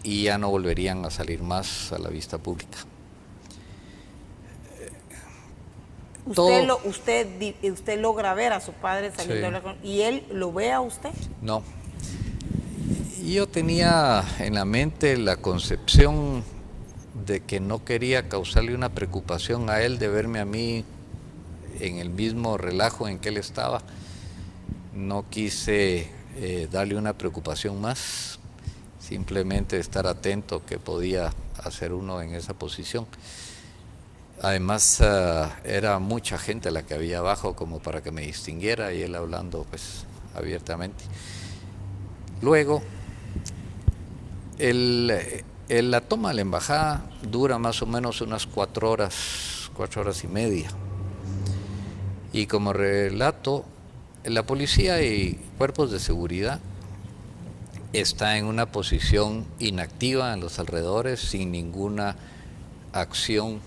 y ya no volverían a salir más a la vista pública. Usted logra ver a su padre saliendo Sí. a hablar ¿y él lo ve a usted? No. Yo tenía en la mente la concepción de que no quería causarle una preocupación a él de verme a mí en el mismo relajo en que él estaba. No quise darle una preocupación más, simplemente estar atento que podía hacer uno en esa posición. Además era mucha gente la que había abajo como para que me distinguiera y él hablando pues abiertamente. Luego, la toma de la embajada dura más o menos unas 4 horas y media. Y como relato, la policía y cuerpos de seguridad está en una posición inactiva en los alrededores, sin ninguna acción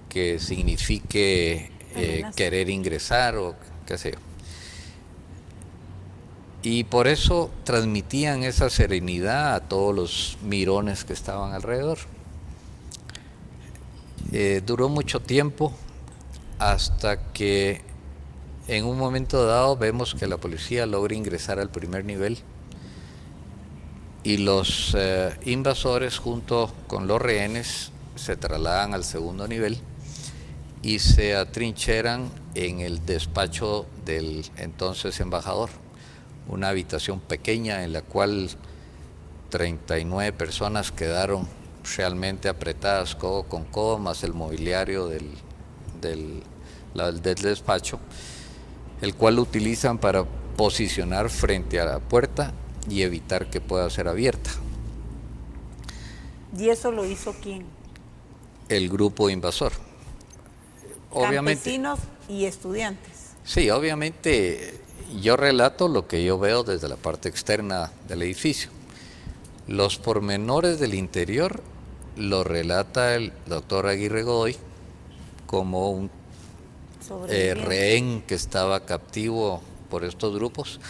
que signifique querer ingresar o qué sé yo. Y por eso transmitían esa serenidad a todos los mirones que estaban alrededor. Duró mucho tiempo hasta que en un momento dado vemos que la policía logra ingresar al primer nivel y los invasores junto con los rehenes se trasladan al segundo nivel y se atrincheran en el despacho del entonces embajador, una habitación pequeña en la cual 39 personas quedaron realmente apretadas codo con codo, más el mobiliario del despacho, el cual utilizan para posicionar frente a la puerta y evitar que pueda ser abierta. ¿Y eso lo hizo quién? El grupo invasor. Obviamente, Campesinos y estudiantes. sí, obviamente yo relato lo que yo veo desde la parte externa del edificio. Los pormenores del interior lo relata el doctor Aguirre Godoy como un rehén que estaba captivo por estos grupos,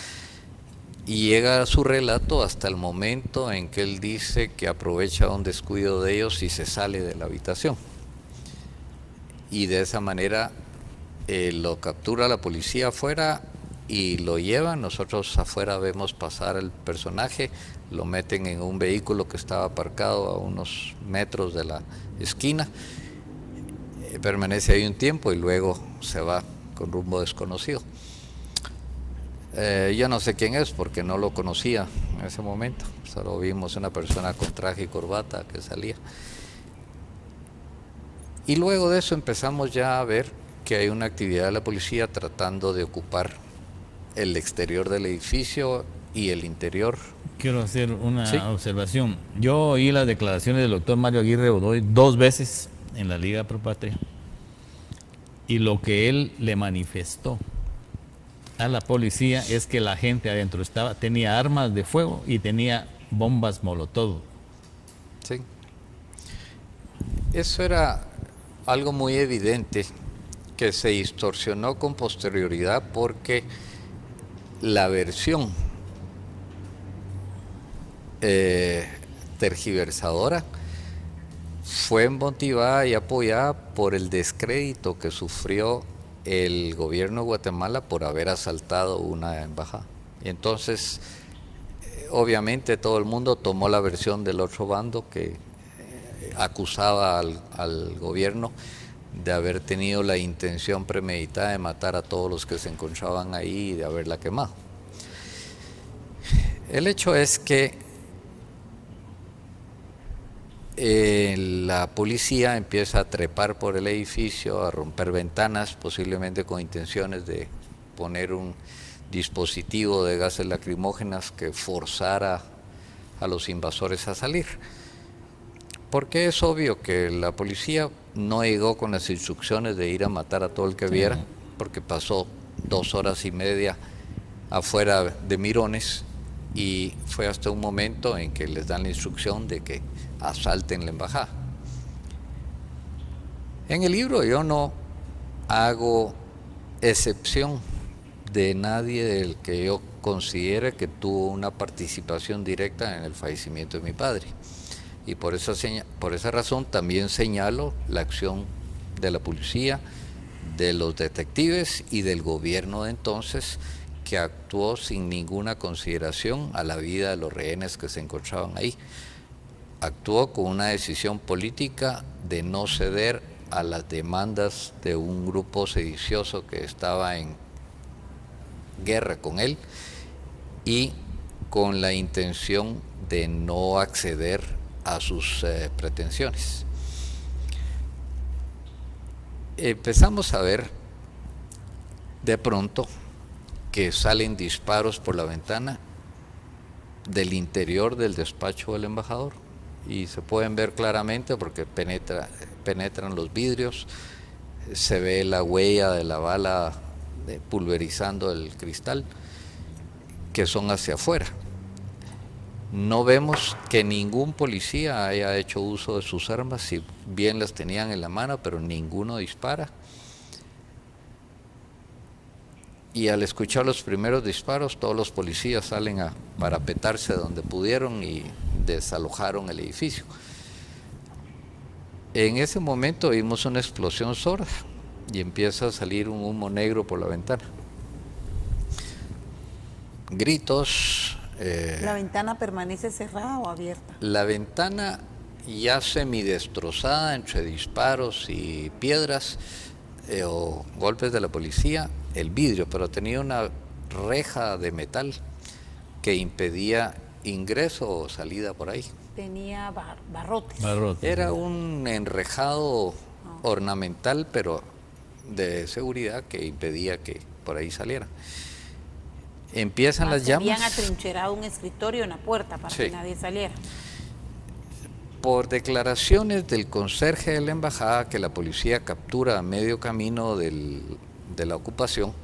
y llega a su relato hasta el momento en que él dice que aprovecha un descuido de ellos y se sale de la habitación. Y de esa manera lo captura la policía afuera y lo llevan. Nosotros afuera vemos pasar al personaje, lo meten en un vehículo que estaba aparcado a unos metros de la esquina, permanece ahí un tiempo y luego se va con rumbo desconocido. Yo no sé quién es porque no lo conocía en ese momento, solo vimos una persona con traje y corbata que salía. Y luego de eso empezamos ya a ver que hay una actividad de la policía tratando de ocupar el exterior del edificio y el interior. Quiero hacer una Sí. observación. Yo oí las declaraciones del doctor Mario Aguirre Godoy 2 veces en la Liga Pro Patria, y lo que él le manifestó a la policía es que la gente adentro tenía armas de fuego y tenía bombas molotov. Sí. Eso era algo muy evidente que se distorsionó con posterioridad porque la versión tergiversadora fue motivada y apoyada por el descrédito que sufrió el gobierno de Guatemala por haber asaltado una embajada. Y entonces, obviamente todo el mundo tomó la versión del otro bando que acusaba al gobierno de haber tenido la intención premeditada de matar a todos los que se encontraban ahí y de haberla quemado. El hecho es que la policía empieza a trepar por el edificio, a romper ventanas, posiblemente con intenciones de poner un dispositivo de gases lacrimógenas que forzara a los invasores a salir. Porque es obvio que la policía no llegó con las instrucciones de ir a matar a todo el que viera, porque pasó 2 horas y media afuera de mirones y fue hasta un momento en que les dan la instrucción de que asalten la embajada. En el libro yo no hago excepción de nadie del que yo considere que tuvo una participación directa en el fallecimiento de mi padre. Y por esa razón también señalo la acción de la policía, de los detectives y del gobierno de entonces, que actuó sin ninguna consideración a la vida de los rehenes que se encontraban ahí. Actuó con una decisión política de no ceder a las demandas de un grupo sedicioso que estaba en guerra con él y con la intención de no acceder a sus pretensiones. Empezamos a ver de pronto que salen disparos por la ventana del interior del despacho del embajador y se pueden ver claramente porque penetran los vidrios, se ve la huella de la bala pulverizando el cristal, que son hacia afuera. No vemos que ningún policía haya hecho uso de sus armas, si bien las tenían en la mano, pero ninguno dispara. Y al escuchar los primeros disparos, todos los policías salen a parapetarse donde pudieron y desalojaron el edificio. En ese momento vimos una explosión sorda y empieza a salir un humo negro por la ventana. Gritos. ¿La ventana permanece cerrada o abierta? La ventana ya semidestrozada entre disparos y piedras o golpes de la policía, el vidrio, pero tenía una reja de metal que impedía ingreso o salida por ahí. Tenía barrotes. Era un enrejado ornamental, pero de seguridad, que impedía que por ahí saliera. Empiezan las llamas. Habían atrincherado un escritorio en la puerta para que nadie saliera. Por declaraciones del conserje de la embajada, que la policía captura a medio camino de la ocupación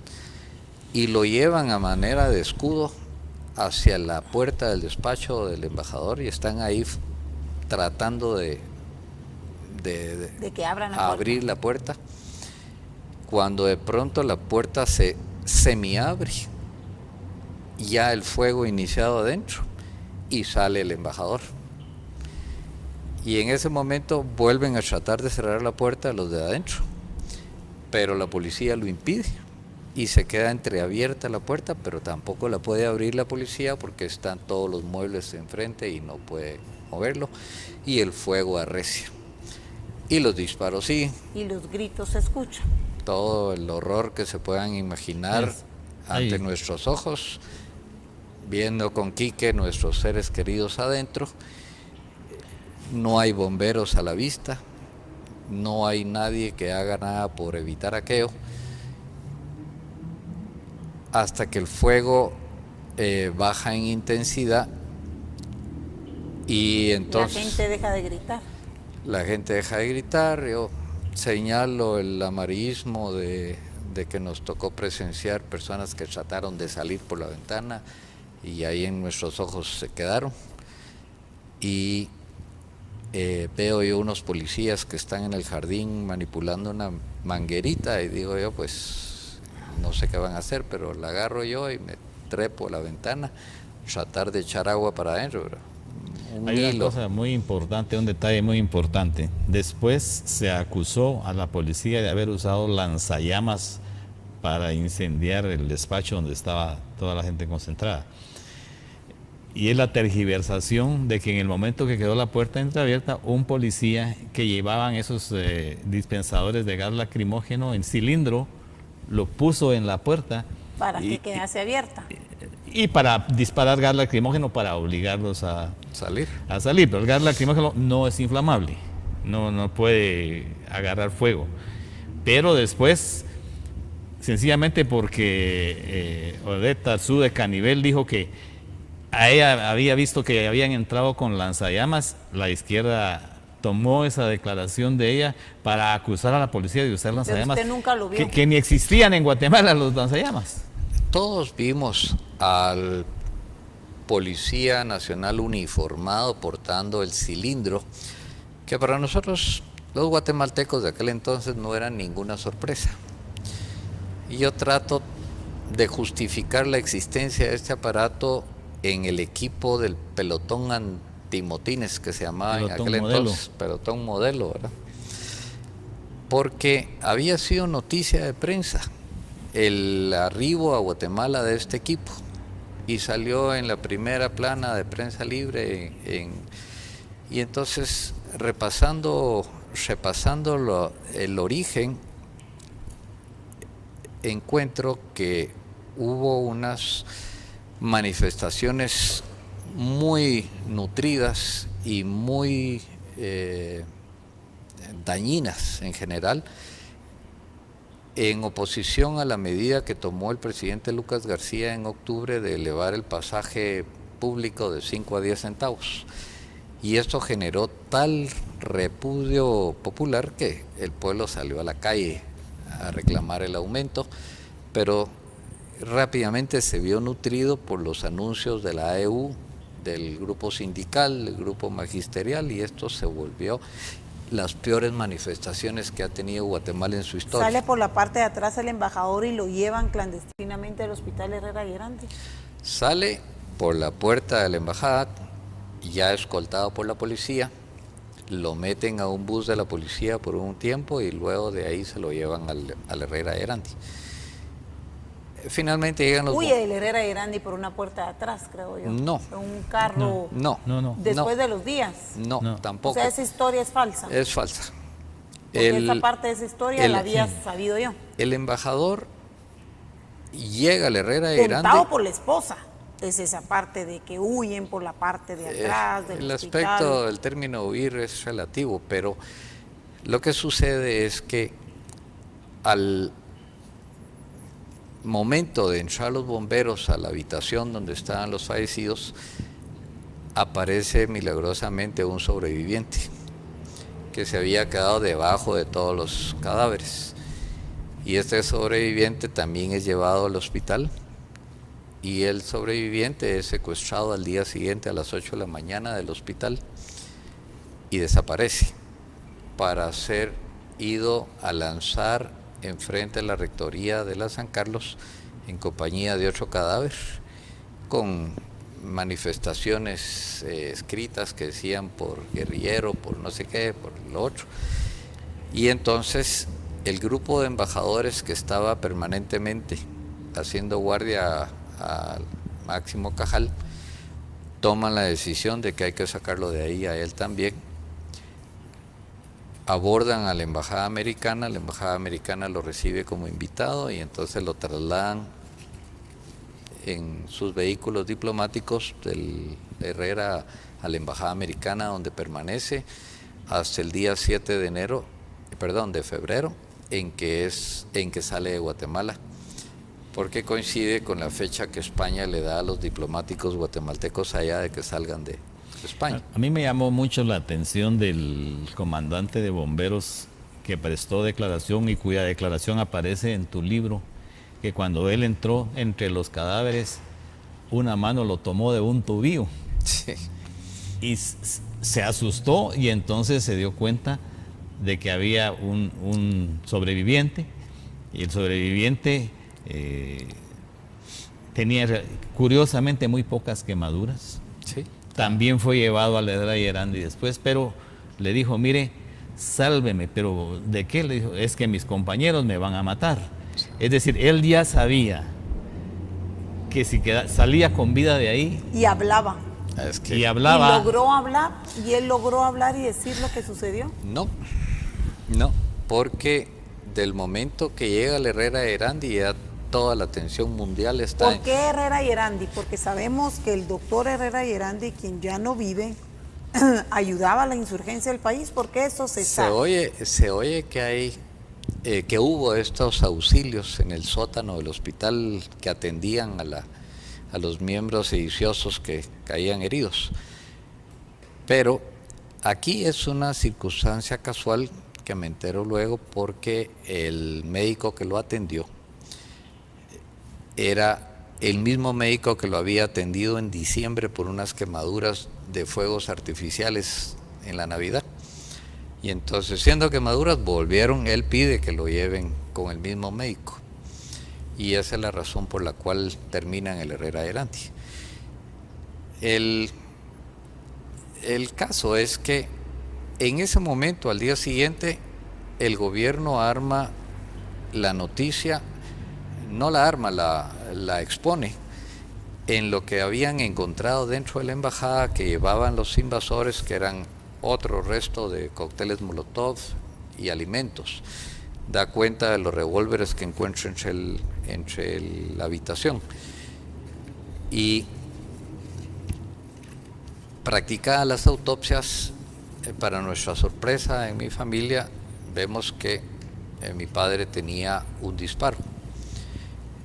y lo llevan a manera de escudo hacia la puerta del despacho del embajador y están ahí tratando de que abran abrir la puerta, cuando de pronto la puerta se semiabre, ya el fuego iniciado adentro, y sale el embajador. Y en ese momento vuelven a tratar de cerrar la puerta a los de adentro, pero la policía lo impide y se queda entreabierta la puerta, pero tampoco la puede abrir la policía porque están todos los muebles enfrente y no puede moverlo, y el fuego arrecia y los disparos siguen. Y los gritos se escuchan. Todo el horror que se puedan imaginar ante nuestros ojos, viendo con Quique nuestros seres queridos adentro. No hay bomberos a la vista, no hay nadie que haga nada por evitar aquello, hasta que el fuego baja en intensidad y entonces la gente deja de gritar. La gente deja de gritar. Yo señalo el amarillismo de que nos tocó presenciar personas que trataron de salir por la ventana y ahí en nuestros ojos se quedaron. Y veo yo unos policías que están en el jardín manipulando una manguerita y digo yo, pues no sé qué van a hacer, pero la agarro yo y me trepo a la ventana, tratar de echar agua para adentro. Hay una cosa muy importante, un detalle muy importante. Después se acusó a la policía de haber usado lanzallamas para incendiar el despacho donde estaba toda la gente concentrada. Y es la tergiversación de que en el momento que quedó la puerta entreabierta, un policía que llevaban esos dispensadores de gas lacrimógeno en cilindro, lo puso en la puerta. Para que quedase abierta. Y para disparar gas lacrimógeno para obligarlos a salir. Pero el gas lacrimógeno no es inflamable, no puede agarrar fuego. Pero después, sencillamente porque Odette Tarzú de Canivel dijo que a ella había visto que habían entrado con lanzallamas, la izquierda tomó esa declaración de ella para acusar a la policía de usar lanzallamas. Pero usted nunca lo vio. Que ni existían en Guatemala los lanzallamas. Todos vimos al policía nacional uniformado portando el cilindro, que para nosotros los guatemaltecos de aquel entonces no era ninguna sorpresa. Y yo trato de justificar la existencia de este aparato en el equipo del pelotón antimotines que se llamaba en aquel entonces, pelotón modelo, ¿verdad? porque había sido noticia de prensa el arribo a Guatemala de este equipo y salió en la primera plana de Prensa Libre y entonces repasando el origen, encuentro que hubo unas manifestaciones muy nutridas y muy dañinas en general, en oposición a la medida que tomó el presidente Lucas García en octubre de elevar el pasaje público de 5 a 10 centavos. Y esto generó tal repudio popular que el pueblo salió a la calle a reclamar el aumento, pero rápidamente se vio nutrido por los anuncios de la AEU, del grupo sindical, del grupo magisterial, y esto se volvió las peores manifestaciones que ha tenido Guatemala en su historia. Sale por la parte de atrás el embajador y lo llevan clandestinamente al hospital Herrera Yerandy. Sale por la puerta de la embajada, ya escoltado por la policía, lo meten a un bus de la policía por un tiempo y luego de ahí se lo llevan al Herrera Yerandy. Finalmente llegan los... Huye del Herrera Yerandy por una puerta de atrás, creo yo. No. Un carro... No. Después de los días. No, tampoco. O sea, esa historia es falsa. Es falsa. Porque esa parte de esa historia la había sabido yo. El embajador llega al Herrera Yerandy. Contado por la esposa. Es esa parte de que huyen por la parte de atrás del el hospital. aspecto del término huir es relativo, pero lo que sucede es que al momento de entrar los bomberos a la habitación donde estaban los fallecidos, aparece milagrosamente un sobreviviente que se había quedado debajo de todos los cadáveres, y este sobreviviente también es llevado al hospital y el sobreviviente es secuestrado al día siguiente a las 8 de la mañana del hospital y desaparece para ser ido a lanzar enfrente de la rectoría de la San Carlos en compañía de otro cadáver, con manifestaciones escritas que decían por guerrillero, por no sé qué, por lo otro. Y entonces el grupo de embajadores que estaba permanentemente haciendo guardia al Máximo Cajal toman la decisión de que hay que sacarlo de ahí a él también. Abordan a la embajada americana lo recibe como invitado y entonces lo trasladan en sus vehículos diplomáticos del Herrera a la embajada americana, donde permanece hasta el día 7 de febrero, en que sale de Guatemala, porque coincide con la fecha que España le da a los diplomáticos guatemaltecos allá de que salgan de España. A mí me llamó mucho la atención del comandante de bomberos que prestó declaración y cuya declaración aparece en tu libro, que cuando él entró entre los cadáveres, una mano lo tomó de un tobillo. Sí. Y se asustó y entonces se dio cuenta de que había un sobreviviente, y el sobreviviente tenía curiosamente muy pocas quemaduras. Sí. También fue llevado al Herrera Yerandy después, pero le dijo, mire, sálveme, pero ¿de qué? Le dijo, es que mis compañeros me van a matar. Sí. Es decir, él ya sabía que si salía con vida de ahí... Y hablaba. Y hablaba. ¿Y logró hablar? ¿Y él logró hablar y decir lo que sucedió? No, porque del momento que llega el Herrera Yerandy ya toda la atención mundial está... ¿Por qué Herrera Yerandy? Porque sabemos que el doctor Herrera Yerandy, quien ya no vive, ayudaba a la insurgencia del país. ¿Por qué eso se sabe? Se oye que hubo estos auxilios en el sótano del hospital que atendían a los miembros sediciosos que caían heridos. Pero aquí es una circunstancia casual que me entero luego, porque el médico que lo atendió era el mismo médico que lo había atendido en diciembre por unas quemaduras de fuegos artificiales en la Navidad. Y entonces, siendo quemaduras, él pide que lo lleven con el mismo médico. Y esa es la razón por la cual termina en el Herrera Yerandy. El caso es que en ese momento, al día siguiente, el gobierno arma la noticia, no la arma, la expone en lo que habían encontrado dentro de la embajada que llevaban los invasores, que eran otro resto de cócteles Molotov y alimentos. Da cuenta de los revólveres que encuentra entre la habitación. Y practicadas las autopsias, para nuestra sorpresa en mi familia, vemos que mi padre tenía un disparo.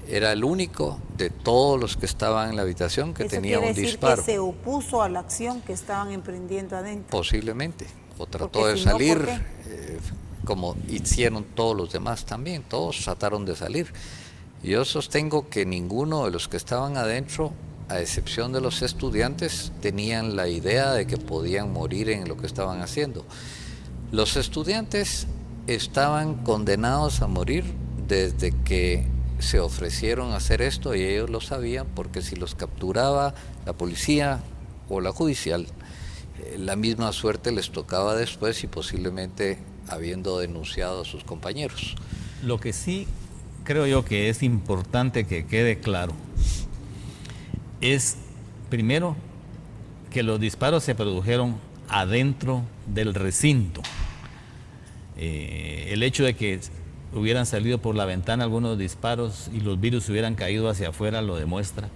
Era el único de todos los que estaban en la habitación que tenía un disparo. ¿Eso quiere decir que se opuso a la acción que estaban emprendiendo adentro? Posiblemente, o trató Porque de si no, salir, ¿por qué? como hicieron todos los demás también, todos trataron de salir. Yo sostengo que ninguno de los que estaban adentro, a excepción de los estudiantes, tenían la idea de que podían morir en lo que estaban haciendo. Los estudiantes estaban condenados a morir desde que se ofrecieron a hacer esto, y ellos lo sabían, porque si los capturaba la policía o la judicial, la misma suerte les tocaba después, y posiblemente habiendo denunciado a sus compañeros. Lo que sí creo yo que es importante que quede claro es, primero, que los disparos se produjeron adentro del recinto. El hecho de que hubieran salido por la ventana algunos disparos y los virus hubieran caído hacia afuera lo demuestra.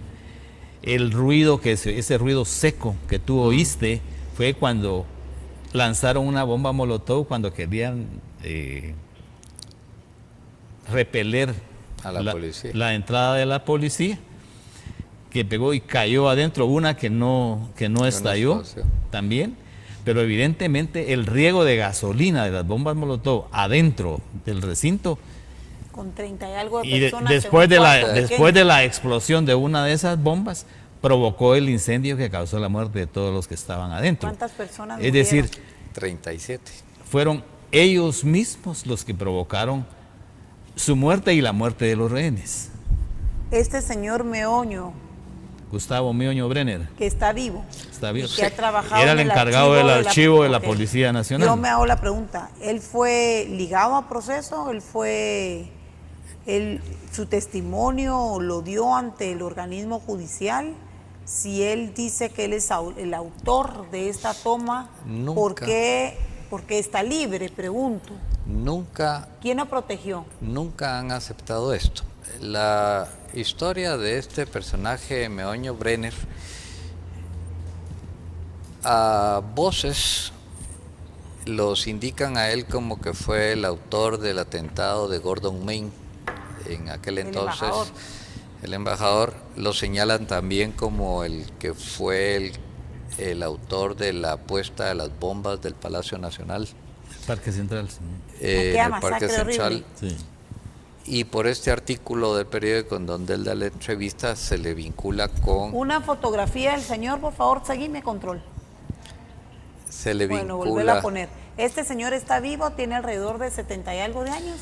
El ruido, ese ruido seco que tú oíste, fue cuando lanzaron una bomba molotov, cuando querían repeler a la policía, la entrada de la policía, que pegó y cayó adentro, una que no estalló también, pero evidentemente el riego de gasolina de las bombas molotov adentro del recinto, con 30 y algo de y personas después de la explosión de una de esas bombas, provocó el incendio que causó la muerte de todos los que estaban adentro. ¿Cuántas personas Es murieron? decir, 37. Fueron ellos mismos los que provocaron su muerte y la muerte de los rehenes. Este señor Meoño, Gustavo Meoño Brenner, que está vivo, está vivo. que ha trabajado Era el en encargado del archivo de la Ok. Policía Nacional. Yo me hago la pregunta, ¿él fue ligado a proceso? ¿Su testimonio lo dio ante el organismo judicial? Si él dice que él es el autor de esta toma, ¿por qué está libre? Pregunto. Nunca. ¿Quién lo protegió? Nunca han aceptado esto. La historia de este personaje, Meoño Brenner, a voces los indican a él como que fue el autor del atentado de Gordon Main en aquel entonces. El embajador. Lo señalan también como el que fue el autor de la puesta de las bombas del Palacio Nacional. Parque Central. Sí. En el Parque Central. Sí. Y por este artículo del periódico en donde él da la entrevista, se le vincula con... Una fotografía del señor, por favor, seguime, control. Se le vincula... Bueno, volverla a poner. ¿Este señor está vivo? ¿Tiene alrededor de 70 y algo de años?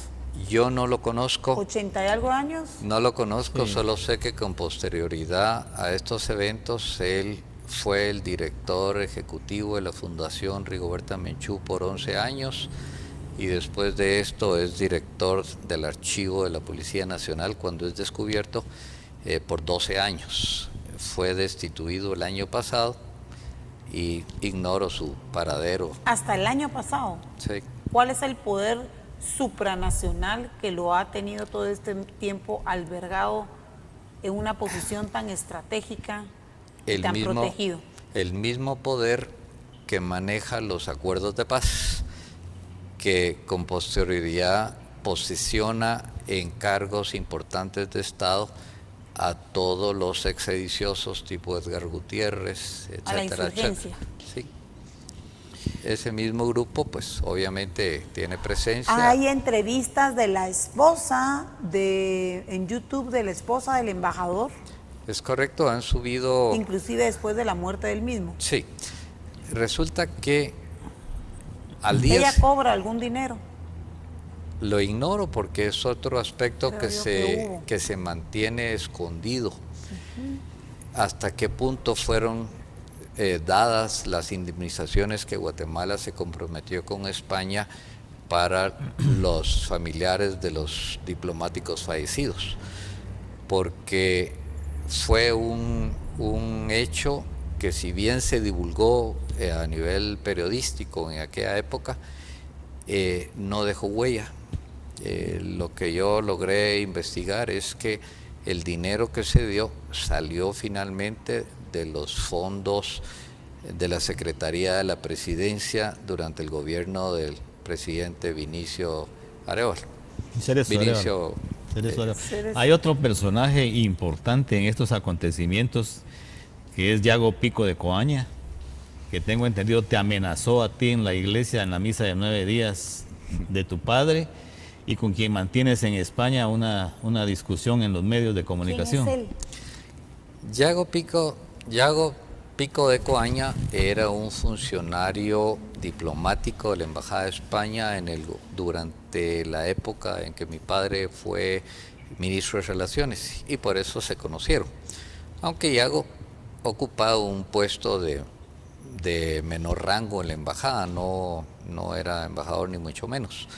Yo no lo conozco. 80 y algo de años. No lo conozco, sí. Solo sé que con posterioridad a estos eventos, él fue el director ejecutivo de la Fundación Rigoberta Menchú por 11 años, y después de esto es director del archivo de la Policía Nacional cuando es descubierto por 12 años. Fue destituido el año pasado y ignoro su paradero. Hasta el año pasado. Sí. ¿Cuál es el poder supranacional que lo ha tenido todo este tiempo albergado en una posición tan estratégica y tan protegido? El mismo poder que maneja los acuerdos de paz, que con posterioridad posiciona en cargos importantes de Estado a todos los exsediciosos tipo Edgar Gutiérrez, etcétera, a la insurgencia. etcétera. Sí. Ese mismo grupo, pues, obviamente tiene presencia. Hay entrevistas de la esposa en YouTube de la esposa del embajador. Es correcto, han subido... Inclusive después de la muerte del mismo. Sí. Resulta que al día... ¿Ella cobra algún dinero? Lo ignoro porque es otro aspecto Creo que se mantiene escondido. ¿Hasta qué punto fueron dadas las indemnizaciones que Guatemala se comprometió con España para los familiares de los diplomáticos fallecidos, porque fue un hecho que, si bien se divulgó a nivel periodístico en aquella época, no dejó huella. Lo que yo logré investigar es que el dinero que se dio salió finalmente de los fondos de la Secretaría de la Presidencia durante el gobierno del presidente Vinicio Arevalo. Hay otro personaje importante en estos acontecimientos, que es Yago Pico de Coaña, que tengo entendido te amenazó a ti en la iglesia en la misa de 9 días de tu padre, y con quien mantienes en España una discusión en los medios de comunicación. ¿Quién es él? Yago Pico de Coaña era un funcionario diplomático de la Embajada de España durante la época en que mi padre fue ministro de Relaciones, y por eso se conocieron. Aunque Yago ocupaba un puesto de menor rango en la embajada, no era embajador ni mucho menos.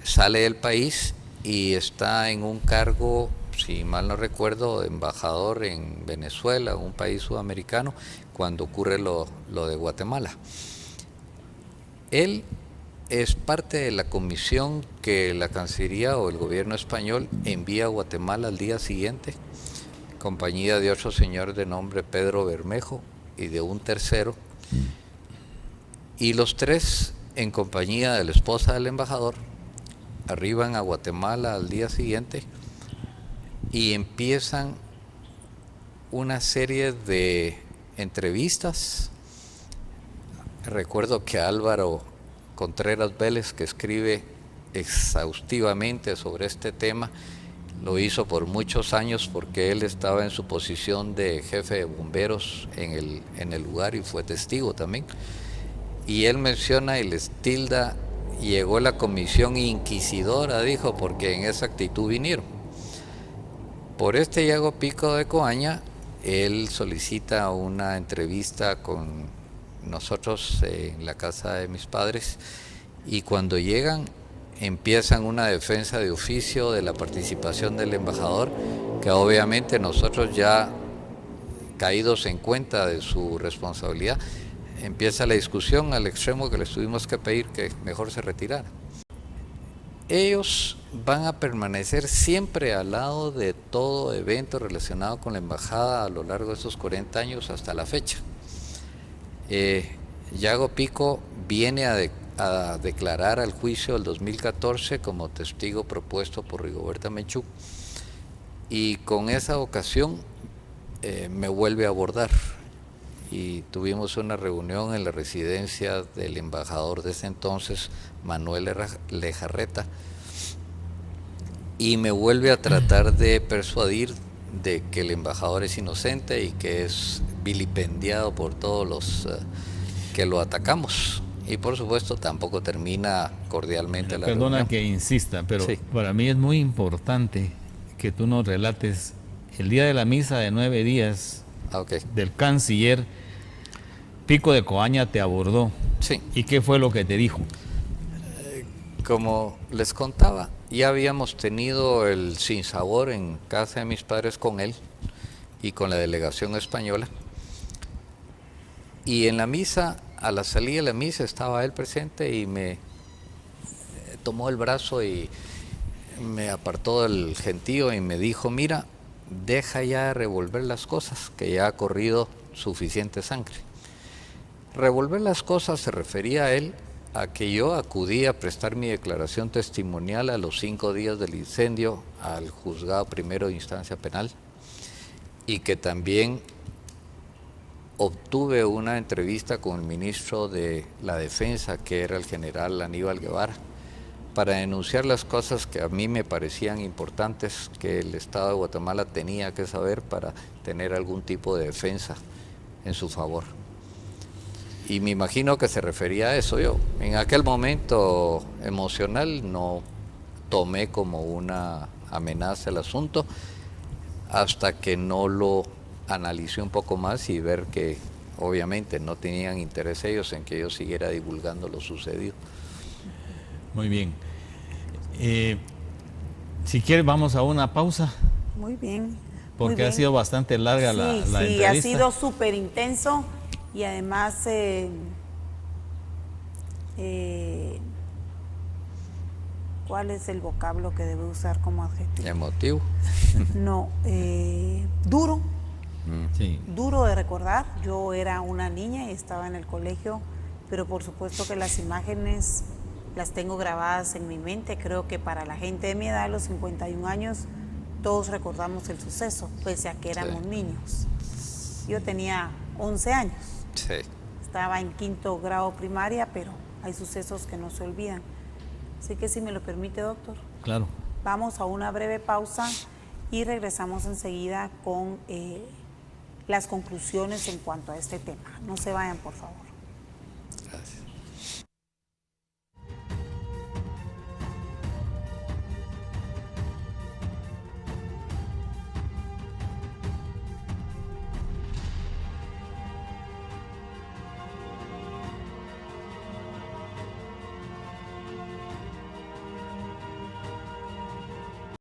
Sale del país y está en un cargo, si mal no recuerdo, de embajador en Venezuela, un país sudamericano, cuando ocurre lo de Guatemala. Él es parte de la comisión que la Cancillería o el gobierno español envía a Guatemala al día siguiente, en compañía de otro señor de nombre Pedro Bermejo y de un tercero, y los tres, en compañía de la esposa del embajador, arriban a Guatemala al día siguiente y empiezan una serie de entrevistas. Recuerdo que Álvaro Contreras Vélez, que escribe exhaustivamente sobre este tema, lo hizo por muchos años porque él estaba en su posición de jefe de bomberos en el lugar y fue testigo también. Y él menciona y les tilda: llegó la comisión inquisidora, dijo, porque en esa actitud vinieron. Por este Yago Pico de Coaña, él solicita una entrevista con nosotros en la casa de mis padres, y cuando llegan empiezan una defensa de oficio de la participación del embajador, que obviamente nosotros, ya caídos en cuenta de su responsabilidad, empieza la discusión al extremo que les tuvimos que pedir que mejor se retirara. Ellos van a permanecer siempre al lado de todo evento relacionado con la embajada a lo largo de esos 40 años hasta la fecha. Yago Pico viene a declarar al juicio del 2014 como testigo propuesto por Rigoberta Menchú, y con esa ocasión me vuelve a abordar, y tuvimos una reunión en la residencia del embajador de ese entonces, Manuel Lejarreta, y me vuelve a tratar de persuadir de que el embajador es inocente y que es vilipendiado por todos los que lo atacamos. Y por supuesto tampoco termina cordialmente la reunión. Perdona que insista, pero sí, para mí es muy importante que tú nos relates el día de la misa de 9 días del canciller. Pico de Coaña te abordó. Sí. ¿Y qué fue lo que te dijo? Como les contaba, ya habíamos tenido el sinsabor en casa de mis padres con él y con la delegación española. Y en la misa, a la salida de la misa, estaba él presente y me tomó el brazo y me apartó del gentío y me dijo: mira, deja ya de revolver las cosas, que ya ha corrido suficiente sangre. Revolver las cosas se refería a él a que yo acudí a prestar mi declaración testimonial a los 5 días del incendio al juzgado primero de instancia penal, y que también obtuve una entrevista con el ministro de la Defensa, que era el general Aníbal Guevara, para denunciar las cosas que a mí me parecían importantes que el Estado de Guatemala tenía que saber para tener algún tipo de defensa en su favor. Y me imagino que se refería a eso. Yo en aquel momento emocional no tomé como una amenaza el asunto, hasta que no lo analicé un poco más y ver que obviamente no tenían interés ellos en que yo siguiera divulgando lo sucedido. Muy bien. Si quieres, vamos a una pausa, Muy bien. porque muy bien. ha sido bastante larga la entrevista. ha sido súper intenso y además ¿cuál es el vocablo que debe usar como adjetivo? Emotivo. No, duro, Sí. duro de recordar. Yo era una niña y estaba en el colegio, pero por supuesto que las imágenes las tengo grabadas en mi mente. Creo que para la gente de mi edad, a los 51 años, todos recordamos el suceso, pese a que éramos niños. Yo tenía 11 años, Sí. estaba en 5º grado primaria, pero hay sucesos que no se olvidan. Así que si me lo permite, doctor, Claro. vamos a una breve pausa y regresamos enseguida con las conclusiones en cuanto a este tema. No se vayan, por favor.